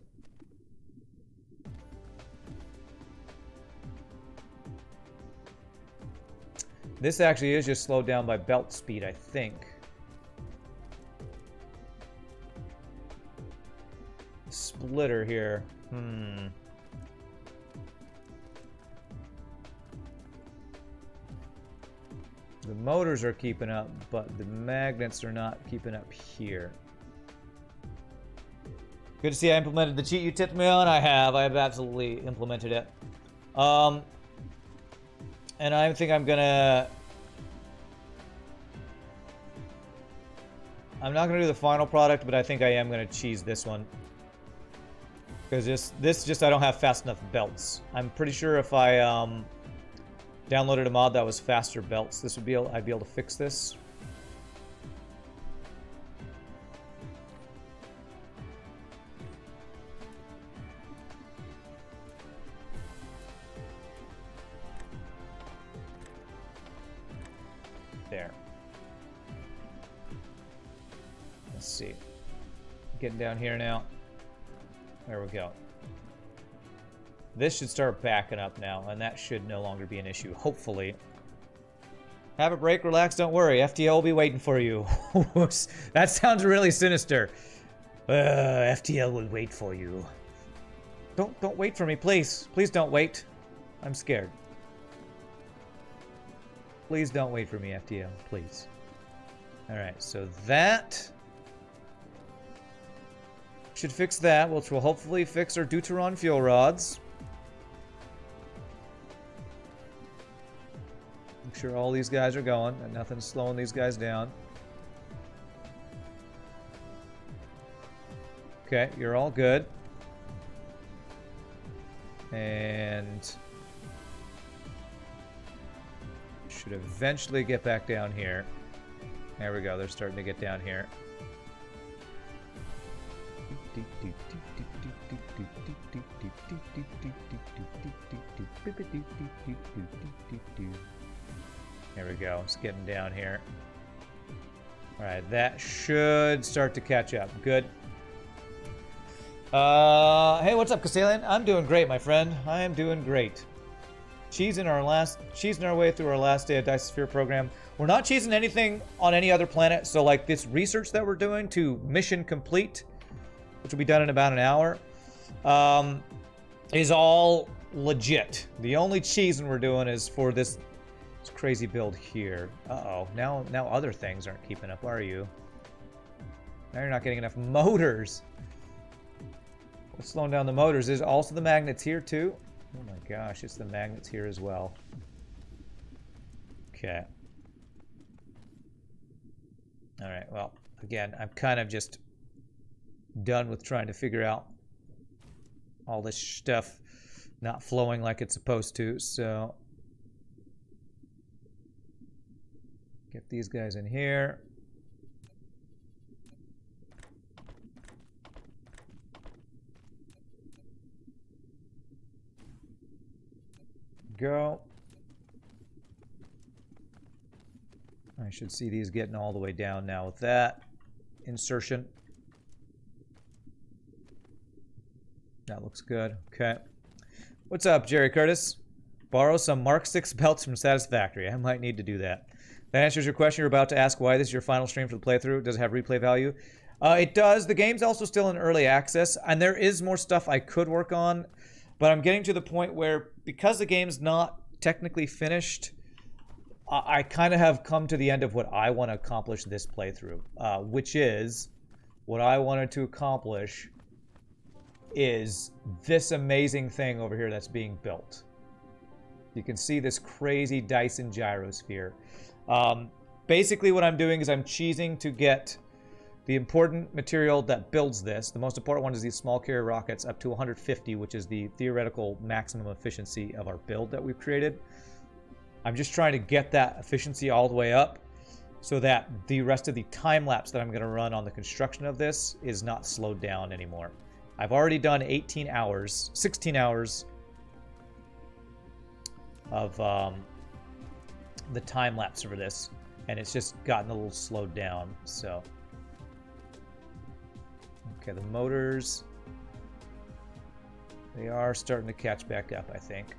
This actually is just slowed down by belt speed, I think. Splitter here. The motors are keeping up, but the magnets are not keeping up here. Good to see I implemented the cheat you tipped me on. I have absolutely implemented it. And I think I'm gonna... I'm not gonna do the final product, but I think I am gonna cheese this one. Because this I don't have fast enough belts. I'm pretty sure if I downloaded a mod that was faster belts, I'd be able to fix this. There. Let's see. Getting down here now. There we go. This should start backing up now, and that should no longer be an issue, hopefully. Have a break, relax, don't worry. FTL will be waiting for you. That sounds really sinister. FTL will wait for you. Don't wait for me, please. Please don't wait. I'm scared. Please don't wait for me, FTL, please. Alright, so that should fix that, which will hopefully fix our deuteron fuel rods. Make sure all these guys are going, and nothing's slowing these guys down. Okay, you're all good. And should eventually get back down here. There we go, they're starting to get down here. There we go, it's getting down here. Alright, that should start to catch up. Good. Hey, what's up, Castalian? I'm doing great, my friend. I am doing great. Cheesing our way through our last day of Gyrosphere program. We're not cheesing anything on any other planet, so like this research that we're doing to mission complete, which will be done in about an hour, is all legit. The only cheesing we're doing is for this crazy build here. Uh-oh, now other things aren't keeping up, are you? Now you're not getting enough motors. What's slowing down the motors? Is also the magnets here too? Oh my gosh, it's the magnets here as well. Okay. Alright, well, again, I'm kind of just done with trying to figure out all this stuff not flowing like it's supposed to, so get these guys in here. Go. I should see these getting all the way down now with that insertion. That looks good. Okay. What's up, Jerry Curtis? Borrow some Mark 6 belts from Satisfactory. I might need to do that. That answers your question. You're about to ask why this is your final stream for the playthrough. Does it have replay value? It does. The game's also still in early access, and there is more stuff I could work on, but I'm getting to the point where, because the game's not technically finished, I kind of have come to the end of what I want to accomplish this playthrough, which is, what I wanted to accomplish is this amazing thing over here that's being built. You can see this crazy Dyson Gyrosphere. Basically what I'm doing is I'm cheesing to get the important material that builds this. The most important one is these small carrier rockets up to 150, which is the theoretical maximum efficiency of our build that we've created. I'm just trying to get that efficiency all the way up so that the rest of the time lapse that I'm going to run on the construction of this is not slowed down anymore. I've already done 16 hours of the time lapse for this, and it's just gotten a little slowed down. So, okay, the motors, they are starting to catch back up, I think.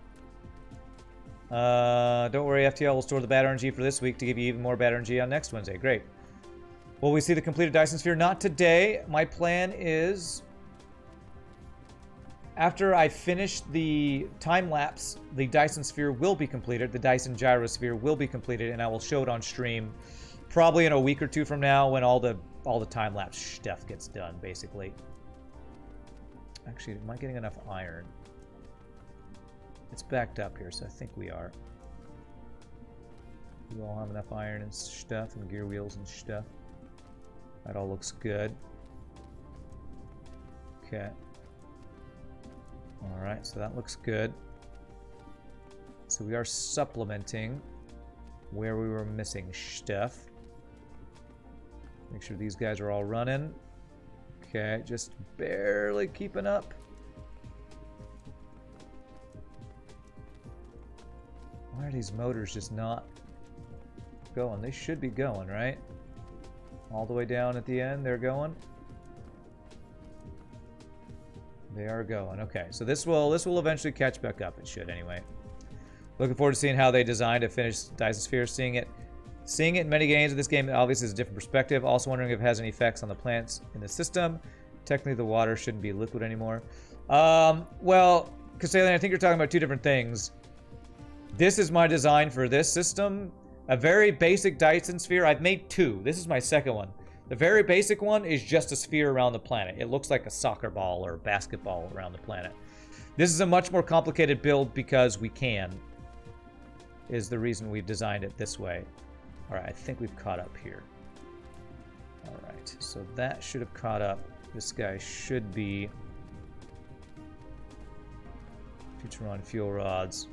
Don't worry, FTL will store the bad RNG for this week to give you even more bad RNG on next Wednesday. Great. Will we see the completed Dyson Sphere? Not today. My plan is, after I finish the time lapse, the Dyson Sphere will be completed. The Dyson Gyrosphere will be completed, and I will show it on stream probably in a week or two from now when all the time lapse stuff gets done, basically. Actually, am I getting enough iron? It's backed up here, so I think we are. We all have enough iron and stuff, and gear wheels and stuff. That all looks good. Okay. Alright, so that looks good. So we are supplementing where we were missing stuff. Make sure these guys are all running. Okay, just barely keeping up. Why are these motors just not going? They should be going, right? All the way down at the end, they're going. They are going. Okay, so this will eventually catch back up. It should anyway. Looking forward to seeing how they design to finish Dyson Sphere. Seeing it in many games of this game obviously is a different perspective. Also wondering if it has any effects on the plants in the system. Technically, the water shouldn't be liquid anymore. Well, Castellan, I think you're talking about two different things. This is my design for this system. A very basic Dyson Sphere. I've made two. This is my second one. The very basic one is just a sphere around the planet. It looks like a soccer ball or a basketball around the planet. This is a much more complicated build because we can, is the reason we've designed it this way. All right, I think we've caught up here. All right, so that should have caught up. This guy should be Futuron fuel rods.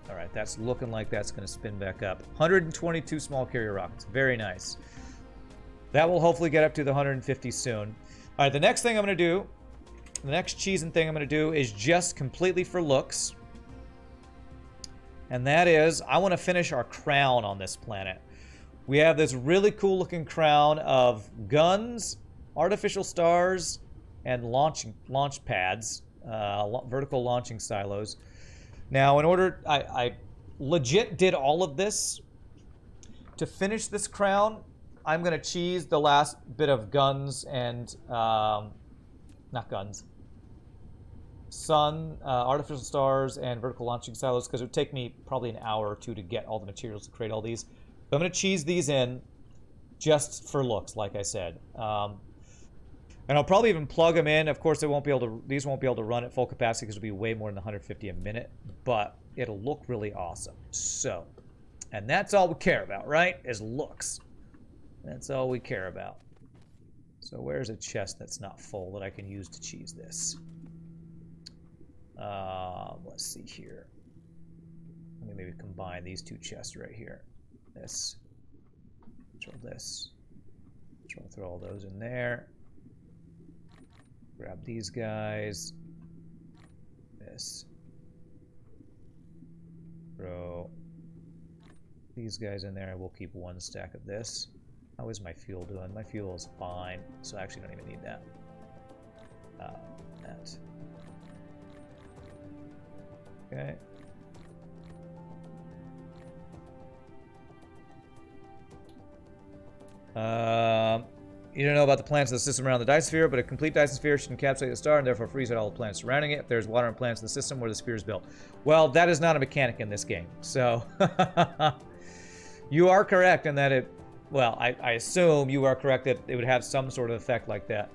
All right, that's looking like that's going to spin back up. 122 small carrier rockets. Very nice. That will hopefully get up to the 150 soon. All right, the next thing I'm going to do, the next cheesing thing I'm going to do is just completely for looks. And that is, I want to finish our crown on this planet. We have this really cool looking crown of guns, artificial stars, and launch pads, vertical launching silos. Now, in order, I legit did all of this. To finish this crown, I'm going to cheese the last bit of guns and, not guns, sun, artificial stars, and vertical launching silos, because it would take me probably an hour or two to get all the materials to create all these. So I'm going to cheese these in just for looks, like I said. And I'll probably even plug them in. Of course, it won't be able to. These won't be able to run at full capacity because it'll be way more than 150 a minute. But it'll look really awesome. So, and that's all we care about, right? Is looks. That's all we care about. So where's a chest that's not full that I can use to cheese this? Let's see here. Let me maybe combine these two chests right here. This. Control this. Control, throw all those in there. Grab these guys. This. Throw these guys in there, and we'll keep one stack of this. How is my fuel doing? My fuel is fine, so I actually don't even need that. That. Okay. You don't know about the planets of the system around the Gyrosphere, but a complete Gyrosphere should encapsulate the star and therefore freeze out all the planets surrounding it if there's water and planets in the system where the sphere is built. Well, that is not a mechanic in this game, so you are correct in that it. Well, I assume you are correct that it would have some sort of effect like that,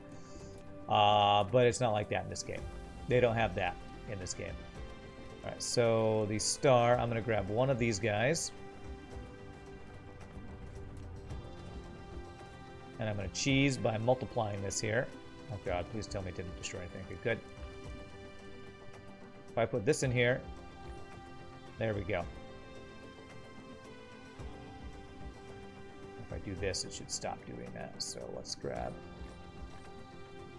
but it's not like that in this game. They don't have that in this game. All right, so the star. I'm gonna grab one of these guys. And I'm going to cheese by multiplying this here. Oh god, please tell me it didn't destroy anything. Okay, good. If I put this in here, there we go. If I do this, it should stop doing that. So let's grab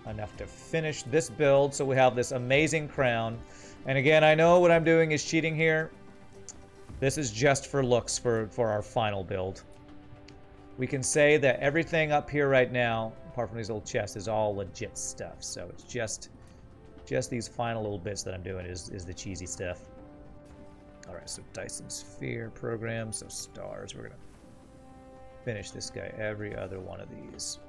enough to finish this build so we have this amazing crown. And again, I know what I'm doing is cheating here. This is just for looks for our final build. We can say that everything up here right now, apart from these little chests, is all legit stuff. So it's just these final little bits that I'm doing is the cheesy stuff. All right, so Dyson Sphere program, so stars. We're gonna finish this guy every other one of these.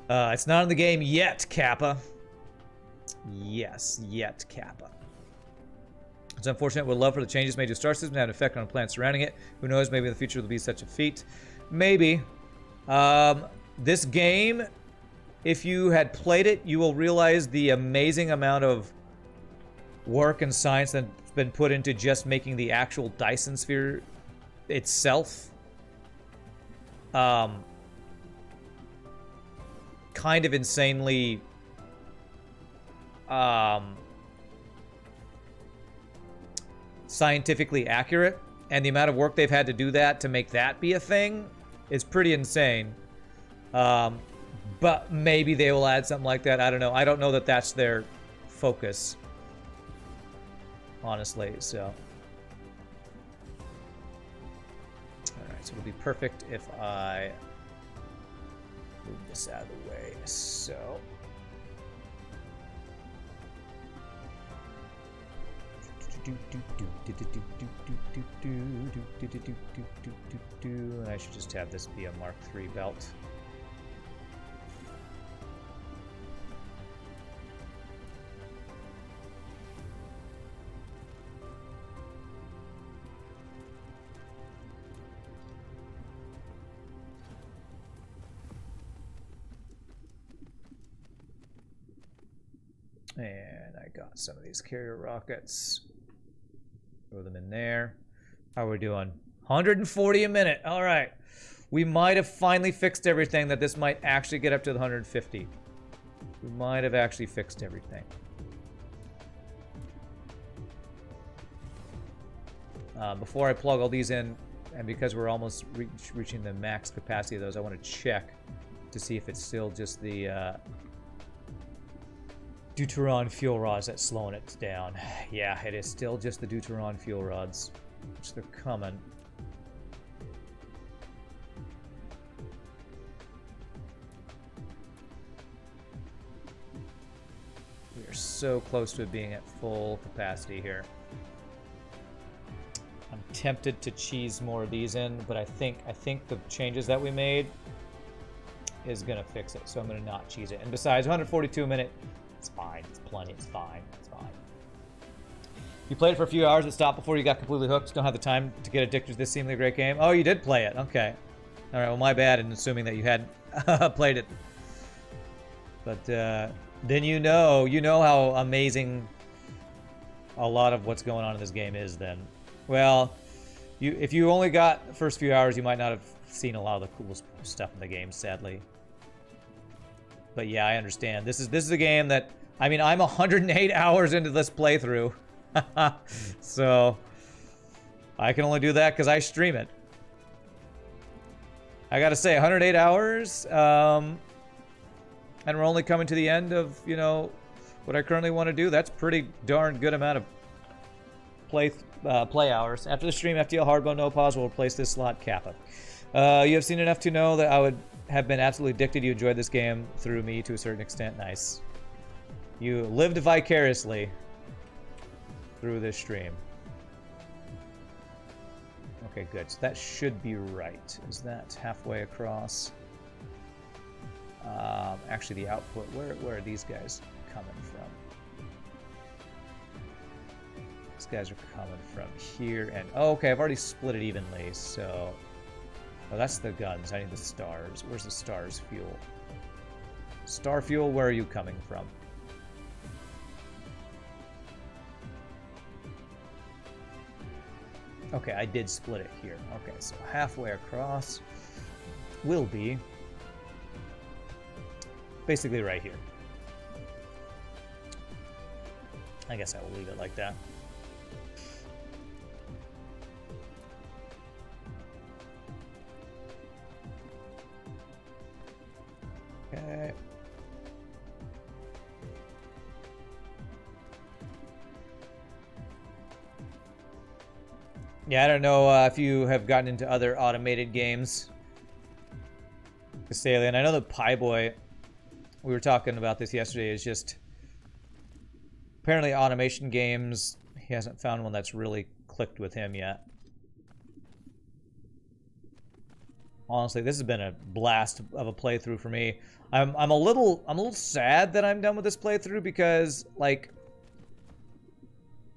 It's not in the game yet, Kappa. Yes, yet, Kappa. It's unfortunate. Would love for the changes made to the star system to have an effect on the planets surrounding it. Who knows? Maybe in the future there'll be such a feat. Maybe. This game, if you had played it, you will realize the amazing amount of work and science that's been put into just making the actual Dyson Sphere itself. Kind of insanely... scientifically accurate, and the amount of work they've had to do that to make that be a thing is pretty insane. But maybe they will add something like that. I don't know. I don't know that that's their focus, honestly. So, all right. So it'll be perfect if I move this out of the way. So. And I should just have this be a Mark III belt. And I got some of these carrier rockets. Throw them in there. How are we doing? 140 a minute. All right. We might have finally fixed everything that this might actually get up to the 150. We might have actually fixed everything. Before I plug all these in, and because we're almost reaching the max capacity of those, I want to check to see if it's still just the Deuteron fuel rods that's slowing it down. Yeah, it is still just the Deuteron fuel rods, which they're coming. We are so close to it being at full capacity here. I'm tempted to cheese more of these in, but I think the changes that we made is gonna fix it, so I'm gonna not cheese it. And besides, 142 a minute. It's fine. It's plenty. It's fine. It's fine. You played it for a few hours. It stopped before you got completely hooked. Don't have the time to get addicted to this seemingly great game. Oh, you did play it. Okay. All right, well, my bad in assuming that you hadn't played it. But then you know how amazing a lot of what's going on in this game is then. Well, if you only got the first few hours, you might not have seen a lot of the coolest stuff in the game, sadly. But yeah, I understand. This is a game that, I mean, I'm 108 hours into this playthrough. So I can only do that because I stream it. I gotta say, 108 hours, and we're only coming to the end of, you know, what I currently want to do. That's pretty darn good amount of play hours. After the stream, FTL Hardbone No Pause will replace this slot, Kappa. You have seen enough to know that I would have been absolutely addicted. You enjoyed this game through me to a certain extent. Nice. You lived vicariously through this stream. Okay, good. So that should be right. Is that halfway across? Actually, the output. Where are these guys coming from? These guys are coming from here and... Oh, okay, I've already split it evenly, so... Oh, that's the guns. I need the stars. Where's the stars fuel? Star fuel, where are you coming from? Okay, I did split it here. Okay, so halfway across will be basically right here. I guess I will leave it like that. Okay. Yeah, I don't know if you have gotten into other automated games. Castellian. I know that Pieboy, we were talking about this yesterday, is just apparently automation games, he hasn't found one that's really clicked with him yet. Honestly, this has been a blast of a playthrough for me. I'm a little sad that I'm done with this playthrough because, like,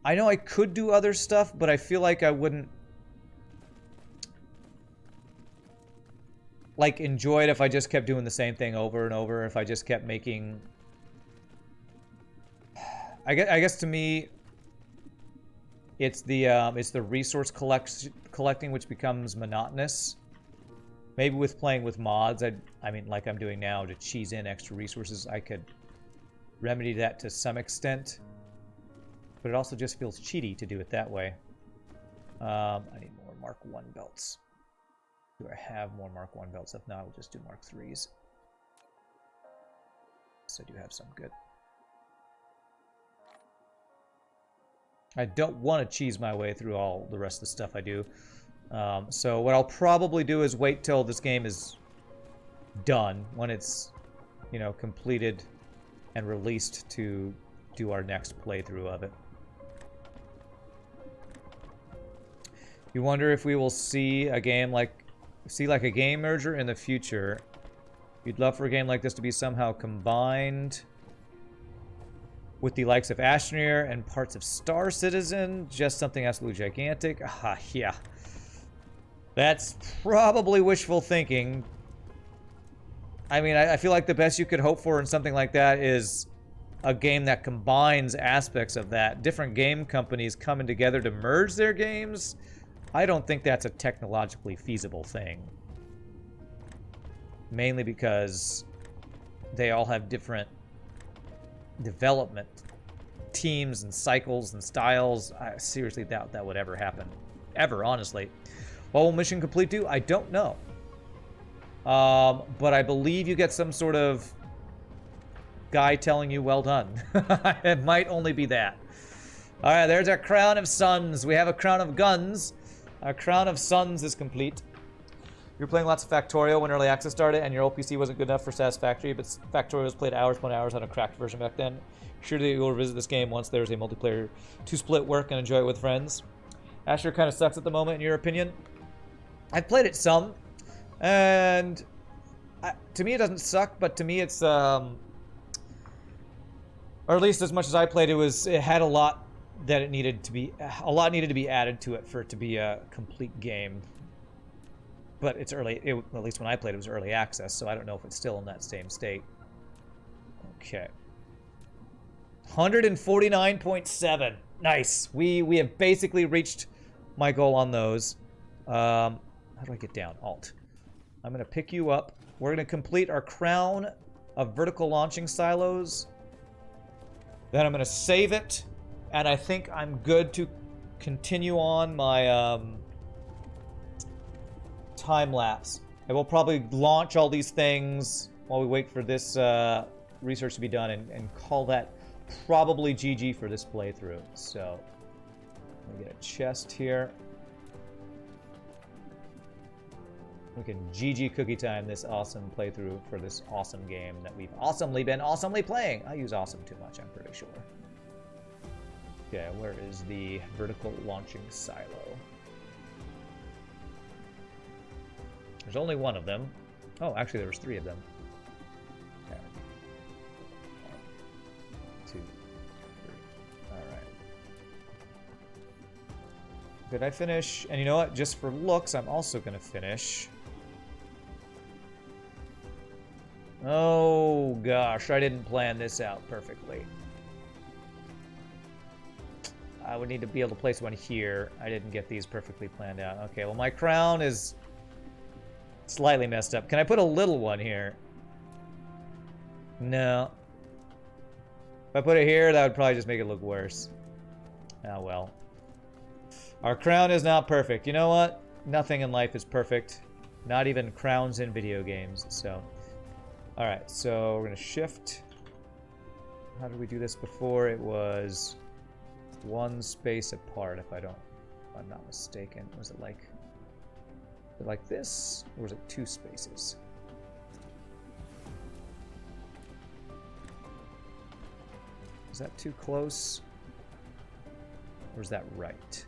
I know I could do other stuff, but I feel like I wouldn't like enjoy it if I just kept doing the same thing over and over. If I just kept making, I guess to me, it's the resource collecting which becomes monotonous. Maybe with playing with mods, I mean, like I'm doing now, to cheese in extra resources, I could remedy that to some extent. But it also just feels cheaty to do it that way. I need more Mark 1 belts. Do I have more Mark 1 belts? If not, we'll just do Mark 3s. So I do have some good. I don't want to cheese my way through all the rest of the stuff I do. So what I'll probably do is wait till this game is done, when it's, you know, completed and released, to do our next playthrough of it. You wonder if we will see a game like a game merger in the future. You'd love for a game like this to be somehow combined with the likes of Astroneer and parts of Star Citizen, just something absolutely gigantic. Ah, yeah. That's probably wishful thinking. I mean, I feel like the best you could hope for in something like that is a game that combines aspects of that. Different game companies coming together to merge their games. I don't think that's a technologically feasible thing. Mainly because they all have different development teams and cycles and styles. I seriously doubt that would ever happen. Ever, honestly. What will mission complete do? I don't know. But I believe you get some sort of guy telling you well done. It might only be that. Alright, there's our crown of suns. We have a crown of guns. Our crown of suns is complete. You were playing lots of Factorio when early access started, and your old PC wasn't good enough for Satisfactory, but Factorio was played hours upon hours on a cracked version back then. Surely you will revisit this game once there's a multiplayer to split work and enjoy it with friends. Asher kind of sucks at the moment, in your opinion. I've played it some, and to me it doesn't suck, but to me it's, or at least as much as I played, it had a lot that needed to be added to it for it to be a complete game. but it's early. At least when I played, it was early access, so I don't know if it's still in that same state. Okay. 149.7. Nice. We have basically reached my goal on those. How do I get down? Alt. I'm going to pick you up. We're going to complete our crown of vertical launching silos. Then I'm going to save it. And I think I'm good to continue on my time lapse. I will probably launch all these things while we wait for this research to be done and call that probably GG for this playthrough. So, let me get a chest here. We can GG cookie time this awesome playthrough for this awesome game that we've awesomely been playing. I use awesome too much, I'm pretty sure. Okay, where is the vertical launching silo? There's only one of them. Oh, actually there was 3 of them. Okay. 1, 2, 3. Alright. Did I finish? And you know what? Just for looks, I'm also going to finish. Oh, gosh. I didn't plan this out perfectly. I would need to be able to place one here. I didn't get these perfectly planned out. Okay, well, my crown is slightly messed up. Can I put a little one here? No. If I put it here, that would probably just make it look worse. Oh, well. Our crown is not perfect. You know what? Nothing in life is perfect. Not even crowns in video games. So, alright, so we're going to shift. How did we do this before? It was 1 space apart, if I'm not mistaken. Was it like this, or was it 2 spaces? Is that too close? Or is that right?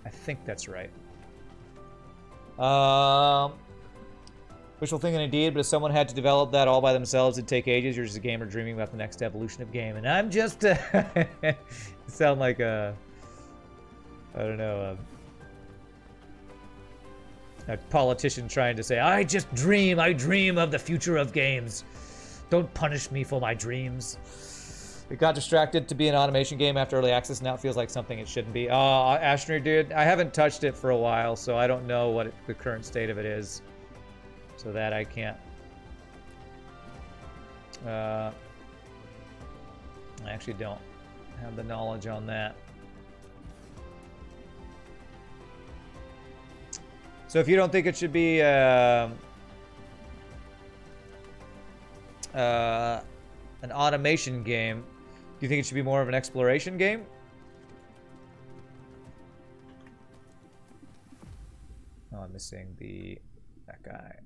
I think that's right. Wishful thinking indeed, but if someone had to develop that all by themselves, it'd take ages. You're just a gamer dreaming about the next evolution of game. And I'm just, sound like a, I don't know, a politician trying to say, I dream of the future of games. Don't punish me for my dreams. It got distracted to be an automation game after early access. Now it feels like something it shouldn't be. Ashner, dude, I haven't touched it for a while, so I don't know what the current state of it is. So that I can't. I actually don't have the knowledge on that. So if you don't think it should be an automation game, do you think it should be more of an exploration game? Oh, I'm missing that guy.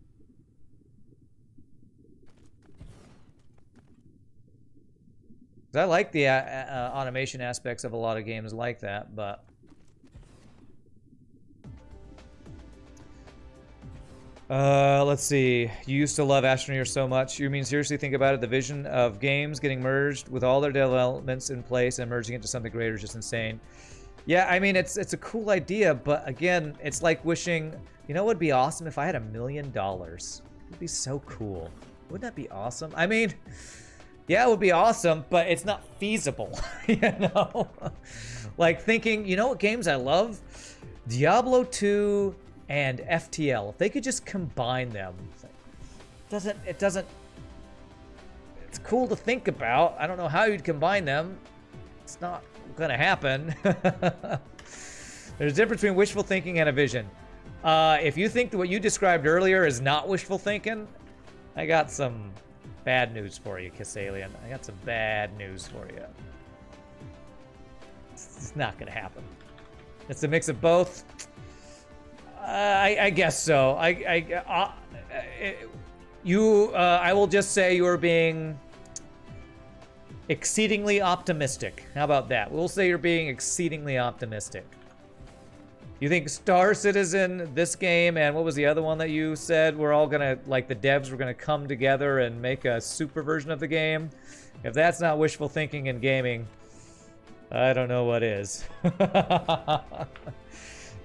I like the automation aspects of a lot of games like that, but let's see. You used to love Astroneer so much. You mean seriously think about it? The vision of games getting merged with all their developments in place and merging into something greater is just insane. Yeah, I mean it's a cool idea, but again, it's like wishing. You know what would be awesome if I had $1 million? It'd be so cool. Wouldn't that be awesome? I mean. Yeah, it would be awesome, but it's not feasible, you know? Like thinking, you know what games I love? Diablo 2 and FTL. If they could just combine them. It's cool to think about. I don't know how you'd combine them. It's not gonna happen. There's a difference between wishful thinking and a vision. If you think that what you described earlier is not wishful thinking, I got some bad news for you, Kassalian. I got some bad news for you. It's not gonna happen. It's a mix of both. I guess so. I will just say you are being exceedingly optimistic. How about that? We'll say you're being exceedingly optimistic. You think Star Citizen, this game, and what was the other one that you said? We're all gonna, like, the devs were gonna come together and make a super version of the game? If that's not wishful thinking in gaming, I don't know what is. If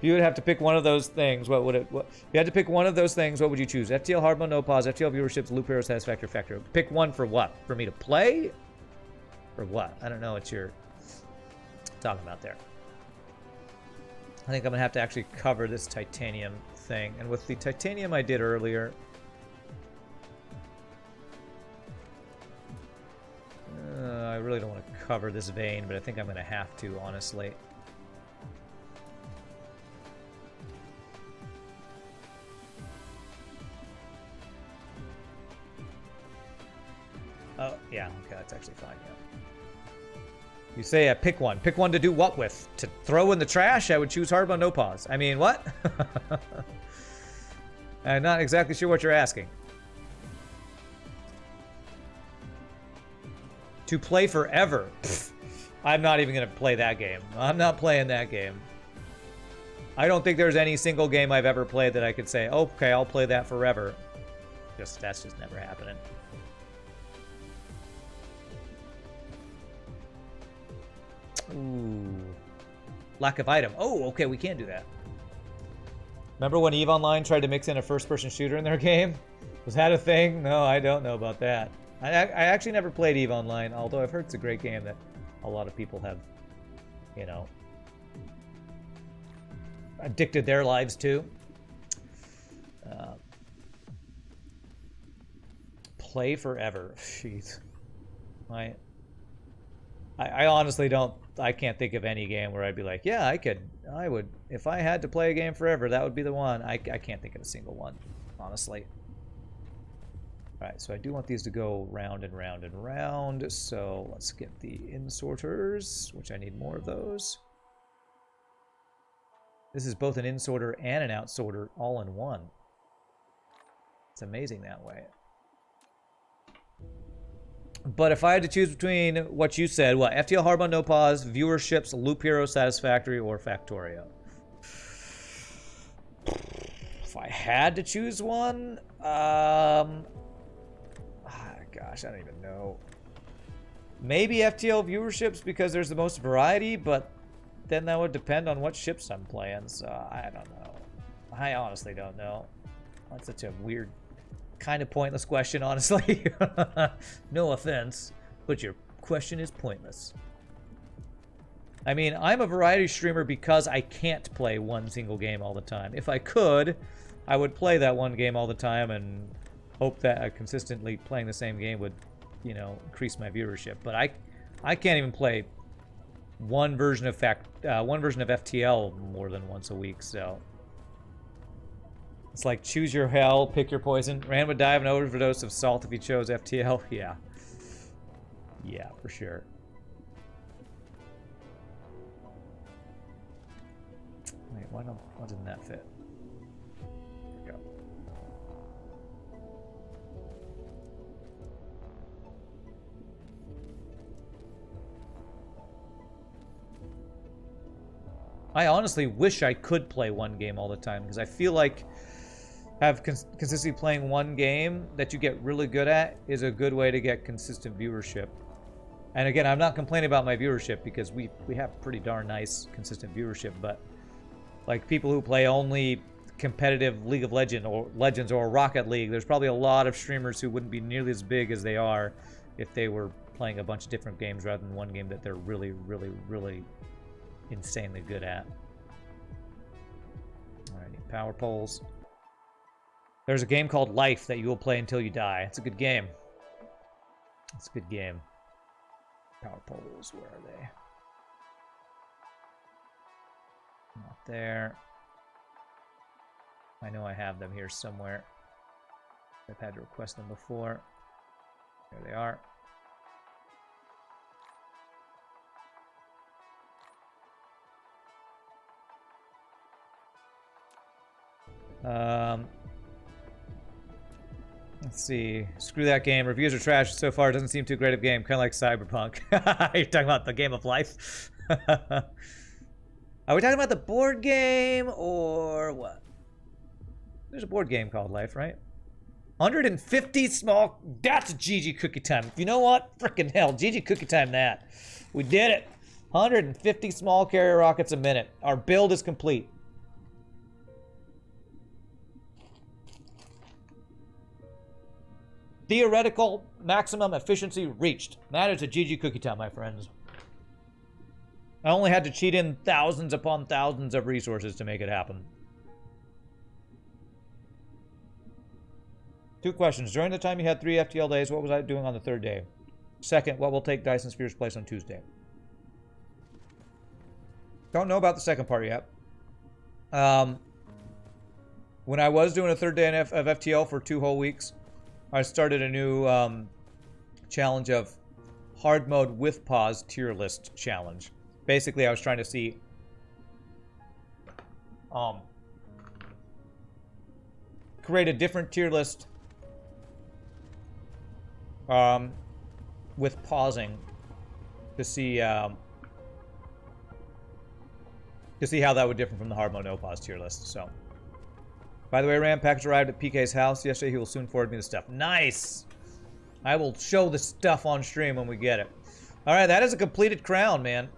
you would have to pick one of those things, what would it? If you had to pick one of those things, what would you choose? FTL, hard mode, no pause, FTL viewerships, loop hero, satisfactory factor. Pick one for what? For me to play? For what? I don't know what you're talking about there. I think I'm gonna have to actually cover this titanium thing. And with the titanium I did earlier, I really don't want to cover this vein, but I think I'm gonna have to, honestly. Oh, yeah, okay, that's actually fine, yeah. You say pick one. Pick one to do what with? To throw in the trash? I would choose hard mode, no pause. I mean, what? I'm not exactly sure what you're asking. To play forever? Pfft, I'm not even going to play that game. I'm not playing that game. I don't think there's any single game I've ever played that I could say, okay, I'll play that forever. That's just never happening. Ooh. Lack of item. Oh, okay, we can do that. Remember when EVE Online tried to mix in a first-person shooter in their game? Was that a thing? No, I don't know about that. I actually never played EVE Online, although I've heard it's a great game that a lot of people have, you know, addicted their lives to. Play forever. Jeez. I honestly don't. I can't think of any game where I'd be like, yeah, I would, if I had to play a game forever, that would be the one. I can't think of a single one, honestly. All right, so I do want these to go round and round and round. So let's get the insorters, which I need more of those. This is both an insorter and an outsorter all in one. It's amazing that way. But if I had to choose between what you said, what? FTL hard mode, no pause, viewerships, loop hero, satisfactory, or Factorio. If I had to choose one, gosh, I don't even know. Maybe FTL viewerships because there's the most variety, but then that would depend on what ships I'm playing, so I don't know. I honestly don't know. That's such a weird, kind of pointless question, honestly. No offense, but your question is pointless. I mean, I'm a variety streamer because I can't play one single game all the time. If I could, I would play that one game all the time and hope that consistently playing the same game would, you know, increase my viewership. But I can't even play one version of FTL more than once a week, so it's like choose your hell, pick your poison. Rand would die of an overdose of salt if he chose FTL. Yeah. Yeah, for sure. Wait, why didn't that fit? There we go. I honestly wish I could play one game all the time, because I feel like consistently playing one game that you get really good at is a good way to get consistent viewership. And again, I'm not complaining about my viewership because we have pretty darn nice consistent viewership, but like people who play only competitive League of Legends or Rocket League, there's probably a lot of streamers who wouldn't be nearly as big as they are if they were playing a bunch of different games rather than one game that they're really, really, really insanely good at. Alright, need power poles. There's a game called Life that you will play until you die. It's a good game. It's a good game. Power poles, where are they? Not there. I know I have them here somewhere. I've had to request them before. There they are. Let's see. Screw that game. Reviews are trash so far. It doesn't seem too great of a game. Kind of like Cyberpunk. You're talking about the game of life? Are we talking about the board game or what? There's a board game called Life, right? 150 small. That's GG cookie time. You know what? Frickin' hell. GG cookie time that. We did it. 150 small carrier rockets a minute. Our build is complete. Theoretical maximum efficiency reached. That is a GG cookie time, my friends. I only had to cheat in thousands upon thousands of resources to make it happen. 2 questions. During the time you had 3 FTL days, what was I doing on the 3rd day? Second, what will take Dyson Sphere's place on Tuesday? Don't know about the second part yet. When I was doing a 3rd day of FTL for 2 whole weeks, I started a new challenge of hard mode with pause tier list challenge. Basically, I was trying to see create a different tier list with pausing to see how that would differ from the hard mode no pause tier list. So, by the way, Ram, package arrived at PK's house yesterday. He will soon forward me the stuff. Nice. I will show the stuff on stream when we get it. All right, that is a completed crown, man.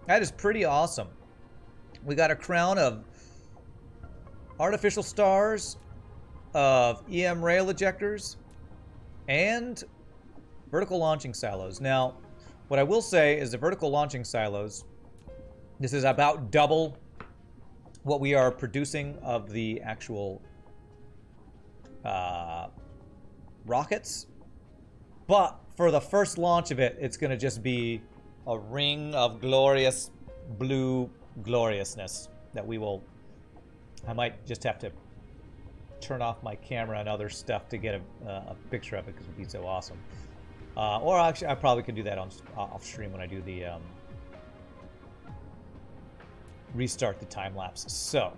That is pretty awesome. We got a crown of artificial stars, of EM rail ejectors, and vertical launching silos. Now, what I will say is the vertical launching silos, this is about double what we are producing of the actual rockets. But for the first launch of it, it's going to just be a ring of glorious blue gloriousness that we will... I might just have to turn off my camera and other stuff to get a picture of it because it would be so awesome. Or actually, I probably can do that on off stream when I do the restart the time lapse. So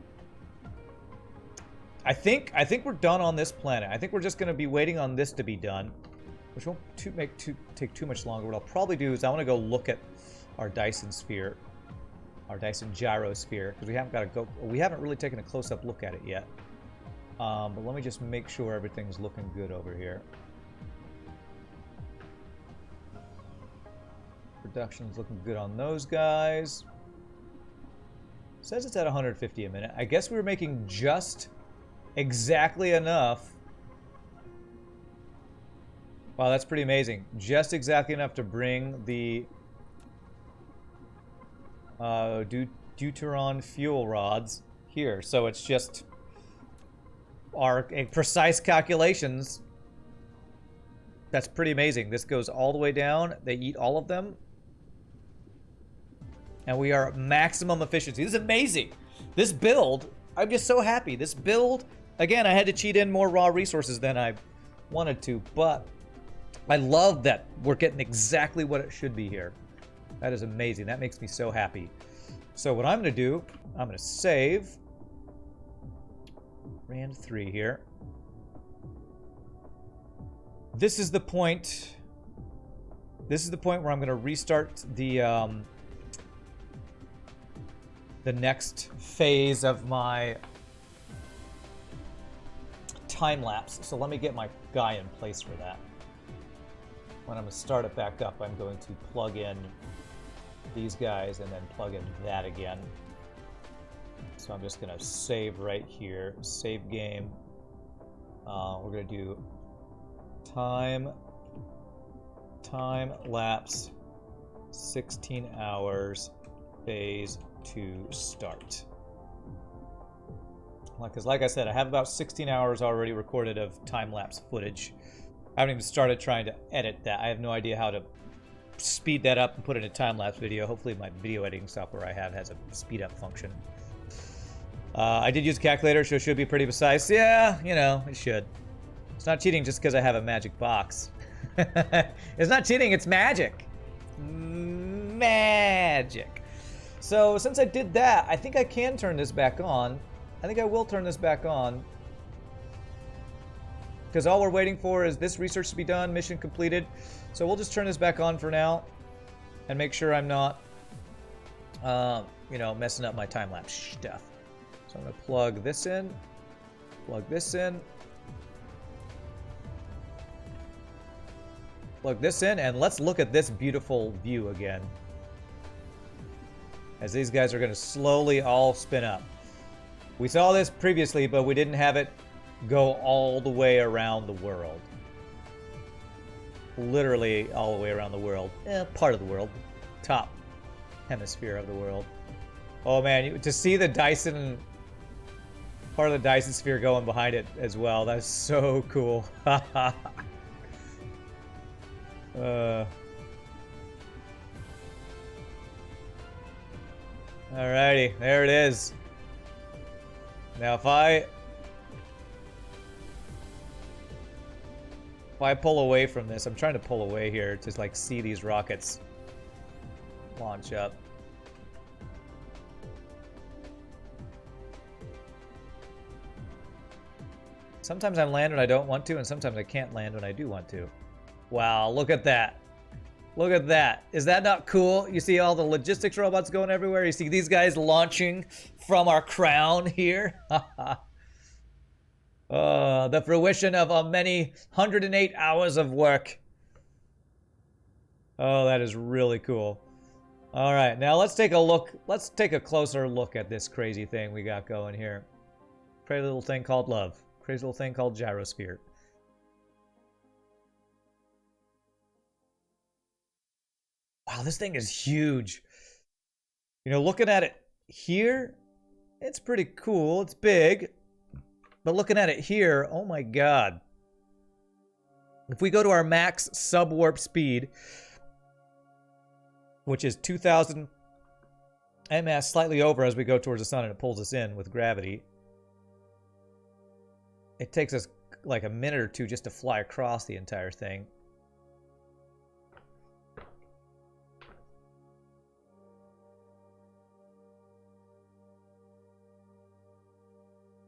I think we're done on this planet. I think we're just going to be waiting on this to be done, which won't take too much longer. What I'll probably do is I want to go look at our Dyson sphere, our Dyson Gyrosphere, because we haven't really taken a close-up look at it yet. But let me just make sure everything's looking good over here. Production's looking good on those guys. Says it's at 150 a minute. I guess we were making just exactly enough. Wow, that's pretty amazing. Just exactly enough to bring the deuteron fuel rods here. So it's just our precise calculations. That's pretty amazing. This goes all the way down. They eat all of them. And we are at maximum efficiency. This is amazing. This build, I'm just so happy. This build, again, I had to cheat in more raw resources than I wanted to, but I love that we're getting exactly what it should be here. That is amazing. That makes me so happy. So what I'm going to do, I'm going to save Rand 3 here. This is the point. This is the point where I'm going to restart the next phase of my time lapse. So let me get my guy in place for that. When I'm going to start it back up, I'm going to plug in these guys and then plug in that again. So I'm just going to save right here. Save game. We're going to do time lapse 16 hours phase 2 start. Because like I said, I have about 16 hours already recorded of time lapse footage. I haven't even started trying to edit that. I have no idea how to speed that up and put it in a time lapse video. Hopefully my video editing software I have has a speed up function. I did use a calculator, so it should be pretty precise. Yeah, you know, it should. It's not cheating just because I have a magic box. It's not cheating, it's magic. Magic. So since I did that, I think I can turn this back on. I think I will turn this back on. Because all we're waiting for is this research to be done, mission completed. So we'll just turn this back on for now and make sure I'm not you know, messing up my time-lapse stuff. So I'm gonna plug this in, plug this in, plug this in, and let's look at this beautiful view again. As these guys are gonna slowly all spin up. We saw this previously, but we didn't have it go all the way around the world. Literally all the way around the world. Part of the world. Top hemisphere of the world. Oh man, to see the Dyson, part of the Dyson sphere going behind it as well, that's so cool. Alrighty, there it is. Now if I pull away from this, I'm trying to pull away here to like see these rockets launch up. Sometimes I land when I don't want to, and sometimes I can't land when I do want to. Wow, look at that. Look at that. Is that not cool? You see all the logistics robots going everywhere? You see these guys launching from our crown here? The fruition of many 108 hours of work. Oh, that is really cool. All right, now let's take a look. Let's take a closer look at this crazy thing we got going here. Crazy little thing called love. Crazy little thing called Gyrosphere. Wow, this thing is huge. You know, looking at it here, it's pretty cool. It's big. But looking at it here, oh my god. If we go to our max subwarp speed, which is 2,000 ms, slightly over as we go towards the sun and it pulls us in with gravity, it takes us like a minute or two just to fly across the entire thing.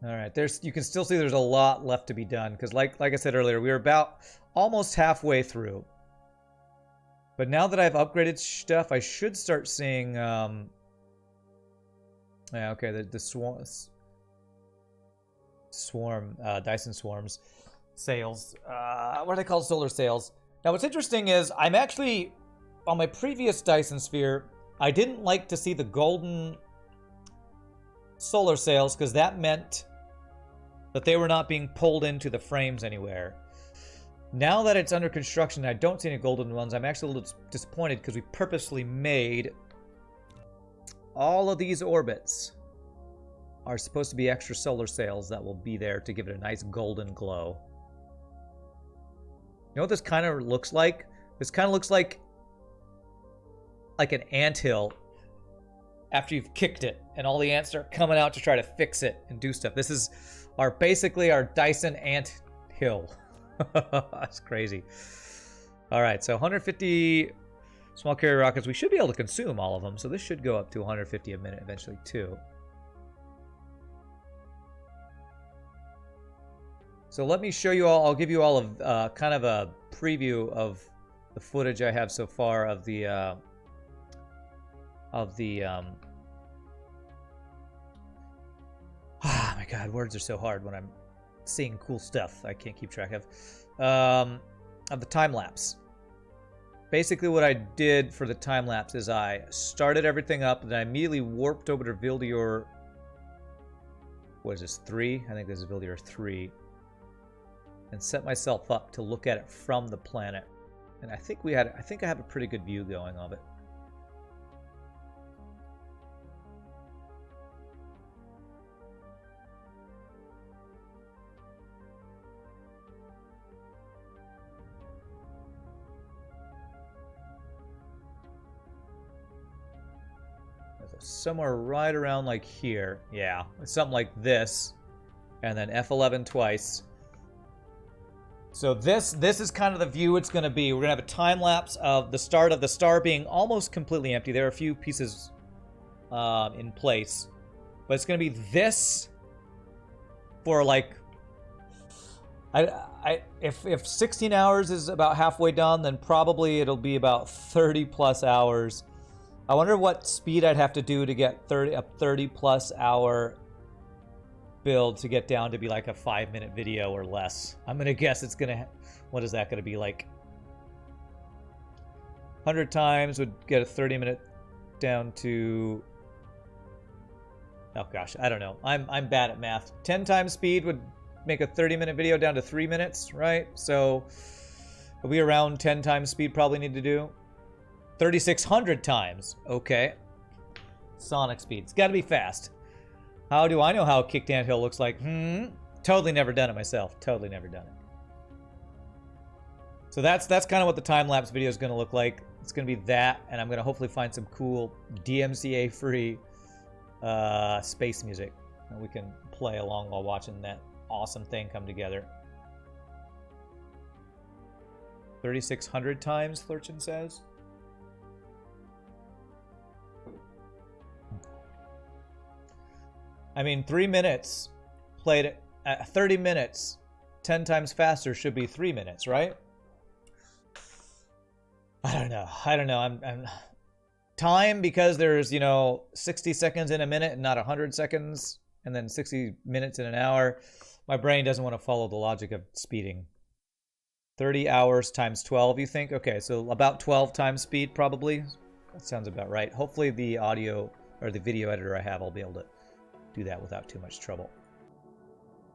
All right, you can still see there's a lot left to be done because like I said earlier, we were about almost halfway through. But now that I've upgraded stuff, I should start seeing yeah, okay, the swarm Dyson swarms sails. What are they called? Solar sails. Now what's interesting is I'm actually on my previous Dyson sphere, I didn't like to see the golden solar sails because that meant that they were not being pulled into the frames anywhere. Now that it's under construction and I don't see any golden ones, I'm actually a little disappointed because we purposely made all of these orbits are supposed to be extra solar sails that will be there to give it a nice golden glow. You know what this kind of looks like? This kind of looks like an anthill after you've kicked it and all the ants are coming out to try to fix it and do stuff. This is basically our Dyson ant hill. That's crazy. All right, so 150 small carrier rockets. We should be able to consume all of them, so this should go up to 150 a minute eventually too. So let me show you all. I'll give you all of kind of a preview of the footage I have so far of the oh my god, words are so hard when I'm seeing cool stuff I can't keep track of the time lapse. Basically what I did for the time lapse is I started everything up and I immediately warped over to Vildior. What is this, 3? I think this is Vildior 3. And set myself up to look at it from the planet. And I think I have a pretty good view going of it. Somewhere right around like here. Yeah, something like this. And then F11 twice. So this is kind of the view it's going to be. We're going to have a time lapse of the start of the star being almost completely empty. There are a few pieces in place. But it's going to be this for like... if 16 hours is about halfway done, then probably it'll be about 30 plus hours I wonder what speed I'd have to do to get a 30+ hour build to get down to be like a 5-minute video or less. I'm gonna guess it's gonna, what is that gonna be like? 100 times would get a 30-minute down to, oh gosh, I don't know. I'm bad at math. 10 times speed would make a 30-minute video down to 3 minutes, right? So we around 10 times speed probably need to do. 3,600 times, okay. Sonic speed, it's gotta be fast. How do I know how a kicked anthill looks like? Totally never done it myself. Totally never done it. So that's kind of what the time-lapse video is going to look like. It's going to be that, and I'm going to hopefully find some cool DMCA-free space music that we can play along while watching that awesome thing come together. 3,600 times, Flurchin says. I mean, 3 minutes played at 30 minutes, 10 times faster should be 3 minutes, right? I don't know. I'm time, because there's, 60 seconds in a minute and not 100 seconds, and then 60 minutes in an hour. My brain doesn't want to follow the logic of speeding. 30 hours times 12, you think? Okay, so about 12 times speed, probably. That sounds about right. Hopefully the audio or the video editor I have, I'll be able to do that without too much trouble.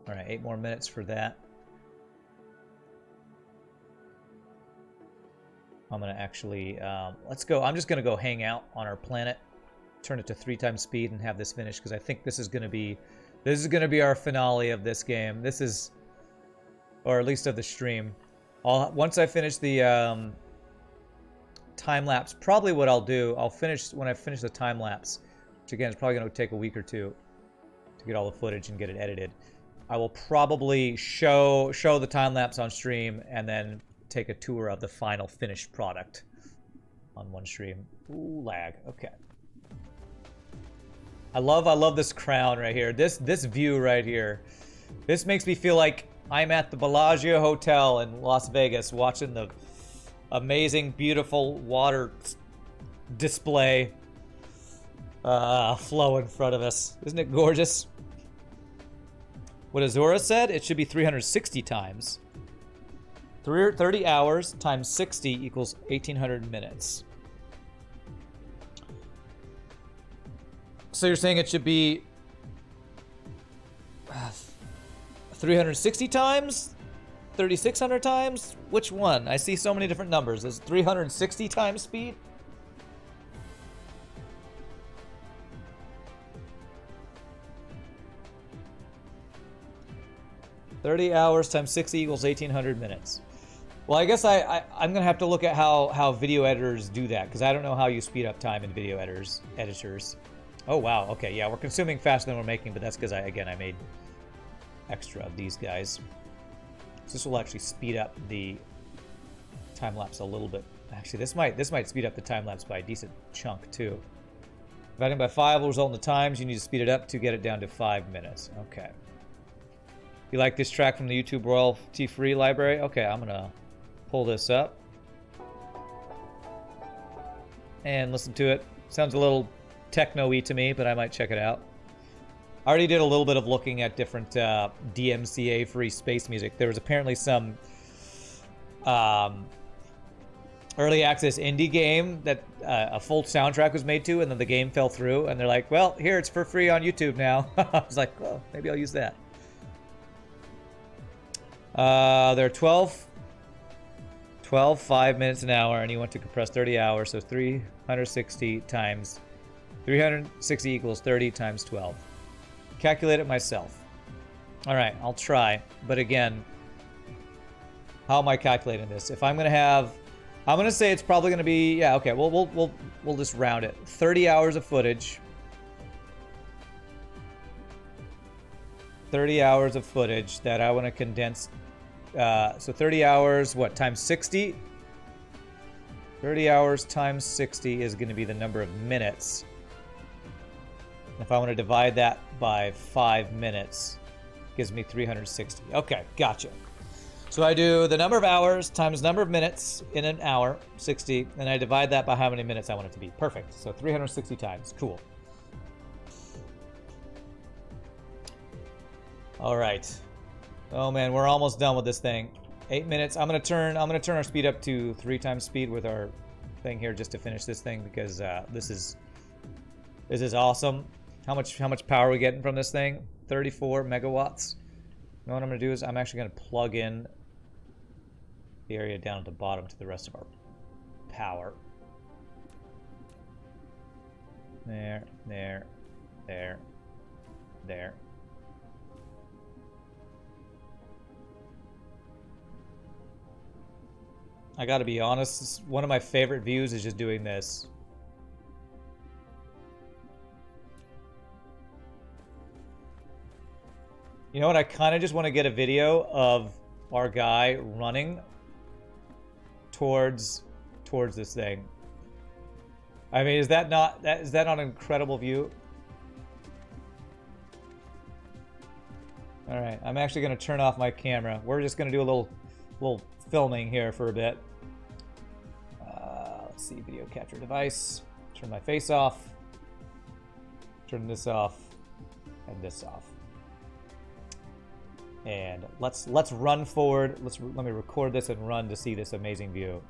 All right, 8 more minutes for that. I'm gonna actually, let's go. I'm just gonna go hang out on our planet, turn it to 3 times speed, and have this finished, because I think this is gonna be our finale of this game. This is, or at least of the stream. Once I finish the time lapse, probably what I'll do, when I finish the time lapse, which again is probably gonna take a week or two to get all the footage and get it edited. I will probably show the time lapse on stream, and then take a tour of the final finished product on one stream. Ooh, lag. Okay. I love this crown right here. This view right here. This makes me feel like I'm at the Bellagio Hotel in Las Vegas watching the amazing, beautiful water display flow in front of us. Isn't it gorgeous? What Azura said, it should be 360 times. 30 hours times 60 equals 1,800 minutes. So you're saying it should be 360 times? 3,600 times? Which one? I see so many different numbers. Is 360 times speed? $30 hours times 60 equals 1,800 minutes. Well, I guess I'm going to have to look at how video editors do that, because I don't know how you speed up time in video editors. Oh, wow. Okay, yeah, we're consuming faster than we're making, but that's because, I made extra of these guys. So this will actually speed up the time-lapse a little bit. Actually, this might speed up the time-lapse by a decent chunk, too. Dividing by 5 will result in the times. You need to speed it up to get it down to 5 minutes. Okay. You like this track from the YouTube royalty free library? Okay, I'm going to pull this up and listen to it. Sounds a little techno-y to me, but I might check it out. I already did a little bit of looking at different DMCA-free space music. There was apparently some early access indie game that a full soundtrack was made to, and then the game fell through, and they're like, well, here, it's for free on YouTube now. I was like, well, maybe I'll use that. There are 12 5 minutes an hour, and you want to compress 30 hours, so 360 times 360 equals 30 times 12. Calculate it myself. All right, I'll try, but again, how am I calculating this? If I'm gonna say it's probably gonna be, yeah, okay, we'll just round it. 30 hours of footage. 30 hours of footage that I want to condense. So 30 hours, what, times 60? 30 hours times 60 is going to be the number of minutes. If I want to divide that by 5 minutes, it gives me 360. Okay, gotcha. So I do the number of hours times number of minutes in an hour, 60, and I divide that by how many minutes I want it to be. Perfect. So 360 times. Cool. All right. Oh man, we're almost done with this thing. 8 minutes. I'm gonna turn our speed up to 3 times speed with our thing here just to finish this thing because this is awesome. How much power are we getting from this thing? 34 megawatts. You know what I'm gonna do is I'm actually gonna plug in the area down at the bottom to the rest of our power. There. I gotta be honest, one of my favorite views is just doing this. You know what, I kind of just want to get a video of our guy running towards this thing. I mean, is that not an incredible view? All right, I'm actually going to turn off my camera. We're just going to do a little filming here for a bit. Let's see, video capture device. Turn my face off. Turn this off, and this off. And let's run forward. Let me record this and run to see this amazing view.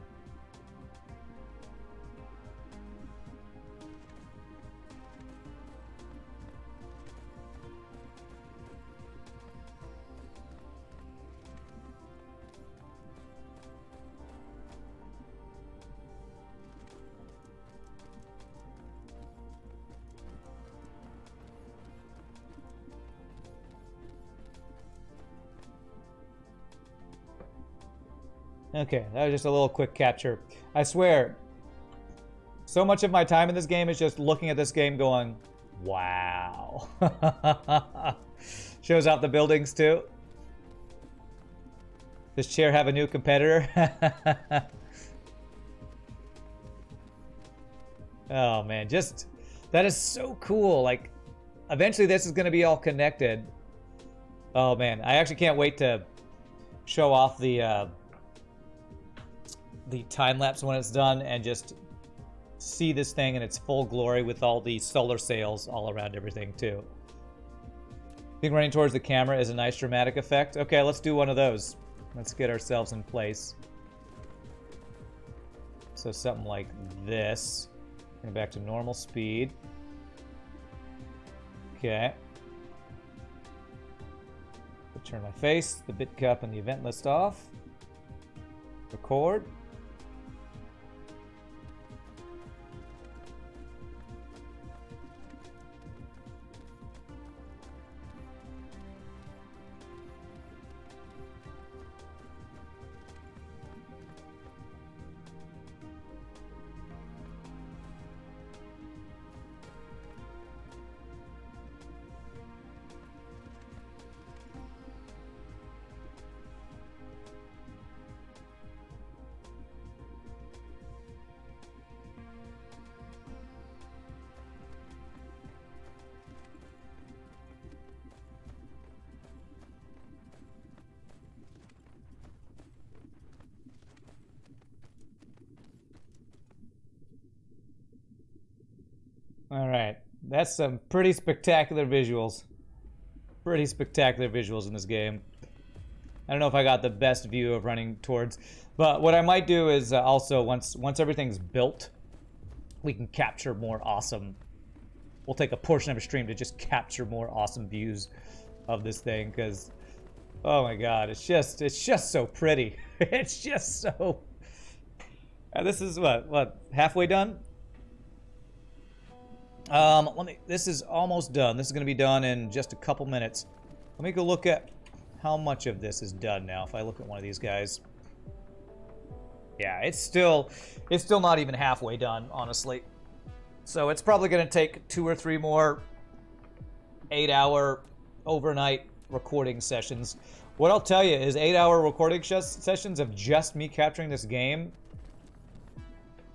Okay, that was just a little quick capture. I swear, so much of my time in this game is just looking at this game going, wow. Shows off the buildings too. Does Chair have a new competitor? Oh man, just, that is so cool. Like, eventually this is gonna be all connected. Oh man, I actually can't wait to show off the time lapse when it's done and just see this thing in its full glory with all the solar sails all around everything too. I think running towards the camera is a nice dramatic effect. Okay, let's do one of those. Let's get ourselves in place. So something like this. Bring it back to normal speed. Okay. Turn my face, the bit cup, and the event list off. Record. All right, that's some pretty spectacular visuals. Pretty spectacular visuals in this game. I don't know if I got the best view of running towards, but what I might do is also once everything's built, we can capture more awesome. We'll take a portion of a stream to just capture more awesome views of this thing because, oh my God, it's just so pretty. It's just so. This is what halfway done. This is almost done. This is going to be done in just a couple minutes. Let me go look at how much of this is done now. If I look at one of these guys. Yeah, it's still not even halfway done, honestly. So it's probably going to take 2 or 3 more 8-hour overnight recording sessions. What I'll tell you is 8-hour recording sessions of just me capturing this game.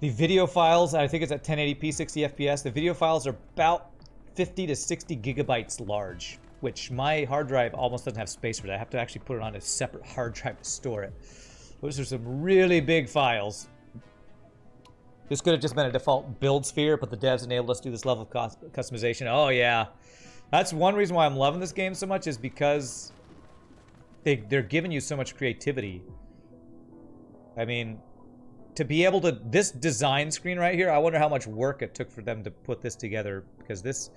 The video files, I think it's at 1080p, 60 FPS. The video files are about 50 to 60 gigabytes large. which my hard drive almost doesn't have space for that. I have to actually put it on a separate hard drive to store it. Those are some really big files. This could have just been a default build sphere, but the devs enabled us to do this level of customization. Oh yeah, that's one reason why I'm loving this game so much, is because they're giving you so much creativity. I mean, to be able to, this design screen right here, I wonder how much work it took for them to put this together, because this,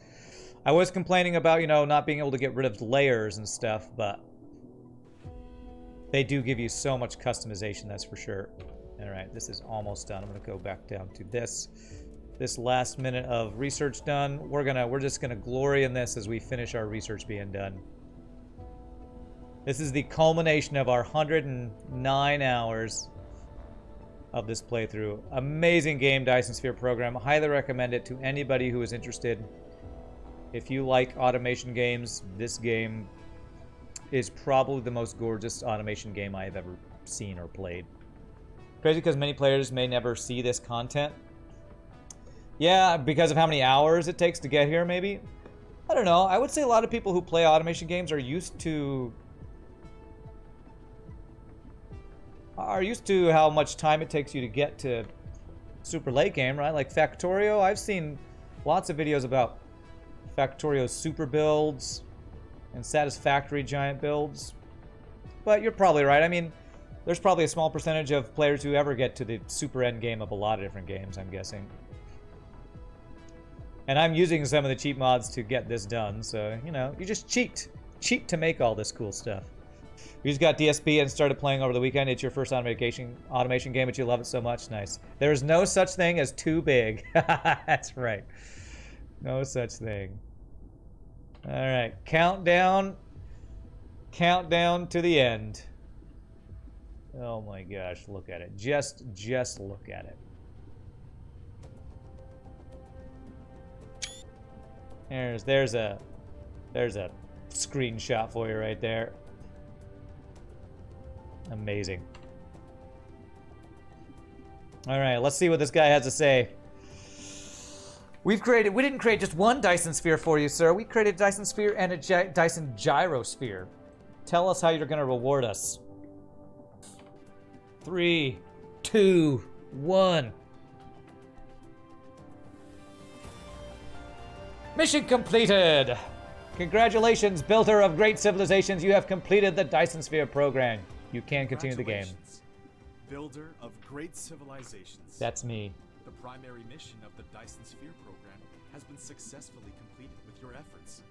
I was complaining about, you know, not being able to get rid of layers and stuff, but they do give you so much customization, that's for sure. All right, this is almost done. I'm gonna go back down to this last minute of research done. We're just gonna glory in this as we finish our research being done. This is the culmination of our 109 hours of this playthrough. Amazing game, Dyson Sphere program. Highly recommend it to anybody who is interested. If you like automation games, this game is probably the most gorgeous automation game I have ever seen or played. Crazy because many players may never see this content. Yeah, because of how many hours it takes to get here, maybe? I don't know. I would say a lot of people who play automation games are used to how much time it takes you to get to super late game, right? Like Factorio, I've seen lots of videos about Factorio's super builds and satisfactory giant builds. But you're probably right. I mean, there's probably a small percentage of players who ever get to the super end game of a lot of different games, I'm guessing. And I'm using some of the cheat mods to get this done, so, you know, you just cheat. Cheat to make all this cool stuff. You just got DSP and started playing over the weekend. It's your first automation game, but you love it so much. Nice. There's no such thing as too big. That's right. No such thing. All right, countdown. Countdown to the end. Oh my gosh, look at it. Just look at it. There's a screenshot for you right there. Amazing. All right, let's see what this guy has to say. We didn't create just one Dyson Sphere for you, sir. We created a Dyson Sphere and a Dyson Gyrosphere. Tell us how you're gonna reward us. 3, 2, 1. Mission completed! Congratulations, builder of great civilizations. You have completed the Dyson Sphere program. You can continue the game. Builder of great civilizations. That's me. The primary mission of the Dyson Sphere program has been successfully completed with your efforts.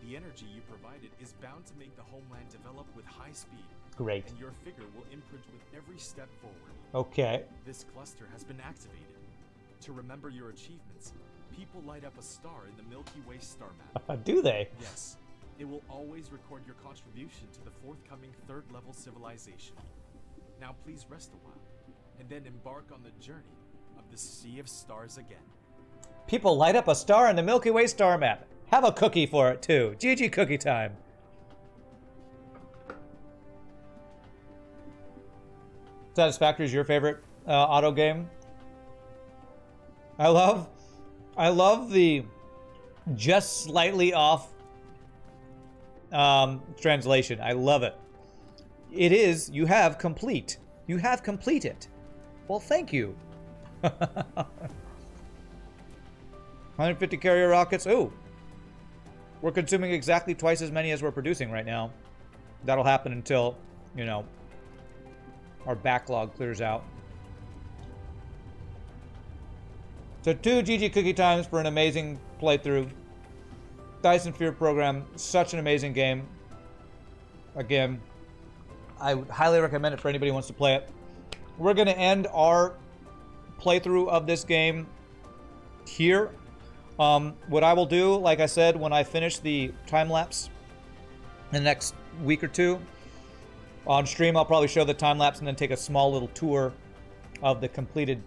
The energy you provided is bound to make the homeland develop with high speed. Great. And your figure will imprint with every step forward. Okay. This cluster has been activated. To remember your achievements, people light up a star in the Milky Way star map. Do they? Yes. It will always record your contribution to the forthcoming third-level civilization. Now please rest a while, and then embark on the journey of the Sea of Stars again. People light up a star in the Milky Way star map. Have a cookie for it, too. GG cookie time. Satisfactory is your favorite auto game? I love the just slightly off translation. I love it. It is, you have complete. You have completed. Well, thank you. 150 carrier rockets. Ooh. We're consuming exactly twice as many as we're producing right now. That'll happen until, you know, our backlog clears out. So 2 GG cookie times for an amazing playthrough. Dyson Sphere program, such an amazing game. Again, I would highly recommend it for anybody who wants to play it. We're going to end our playthrough of this game here. What I will do, like I said, when I finish the time-lapse in the next week or two, on stream I'll probably show the time-lapse and then take a small little tour of the completed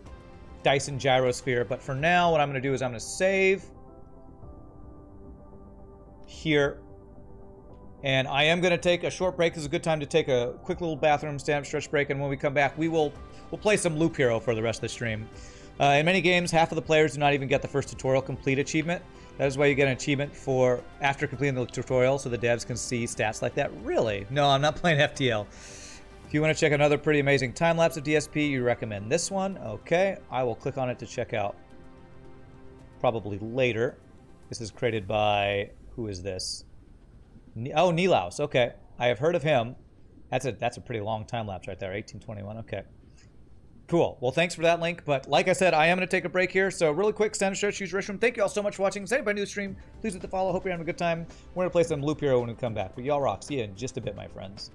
Dyson Gyrosphere. But for now, what I'm going to do is I'm going to save here. And I am going to take a short break. This is a good time to take a quick little bathroom stand-up stretch break. And when we come back, we'll play some Loop Hero for the rest of the stream. In many games, half of the players do not even get the first tutorial complete achievement. That is why you get an achievement for after completing the tutorial, so the devs can see stats like that. Really? No, I'm not playing FTL. If you want to check another pretty amazing time lapse of DSP, you recommend this one. Okay, I will click on it to check out probably later. This is created by, who is this? Oh, Nilaus. Okay, I have heard of him. That's a pretty long time lapse right there. 1821. Okay. Cool. Well, thanks for that link. But like I said, I am going to take a break here. So really quick, stand and stretch, use restroom. Thank you all so much for watching. If anybody new to the stream, please hit the follow. Hope you're having a good time. We're going to play some Loop Hero when we come back. But y'all rock. See you in just a bit, my friends.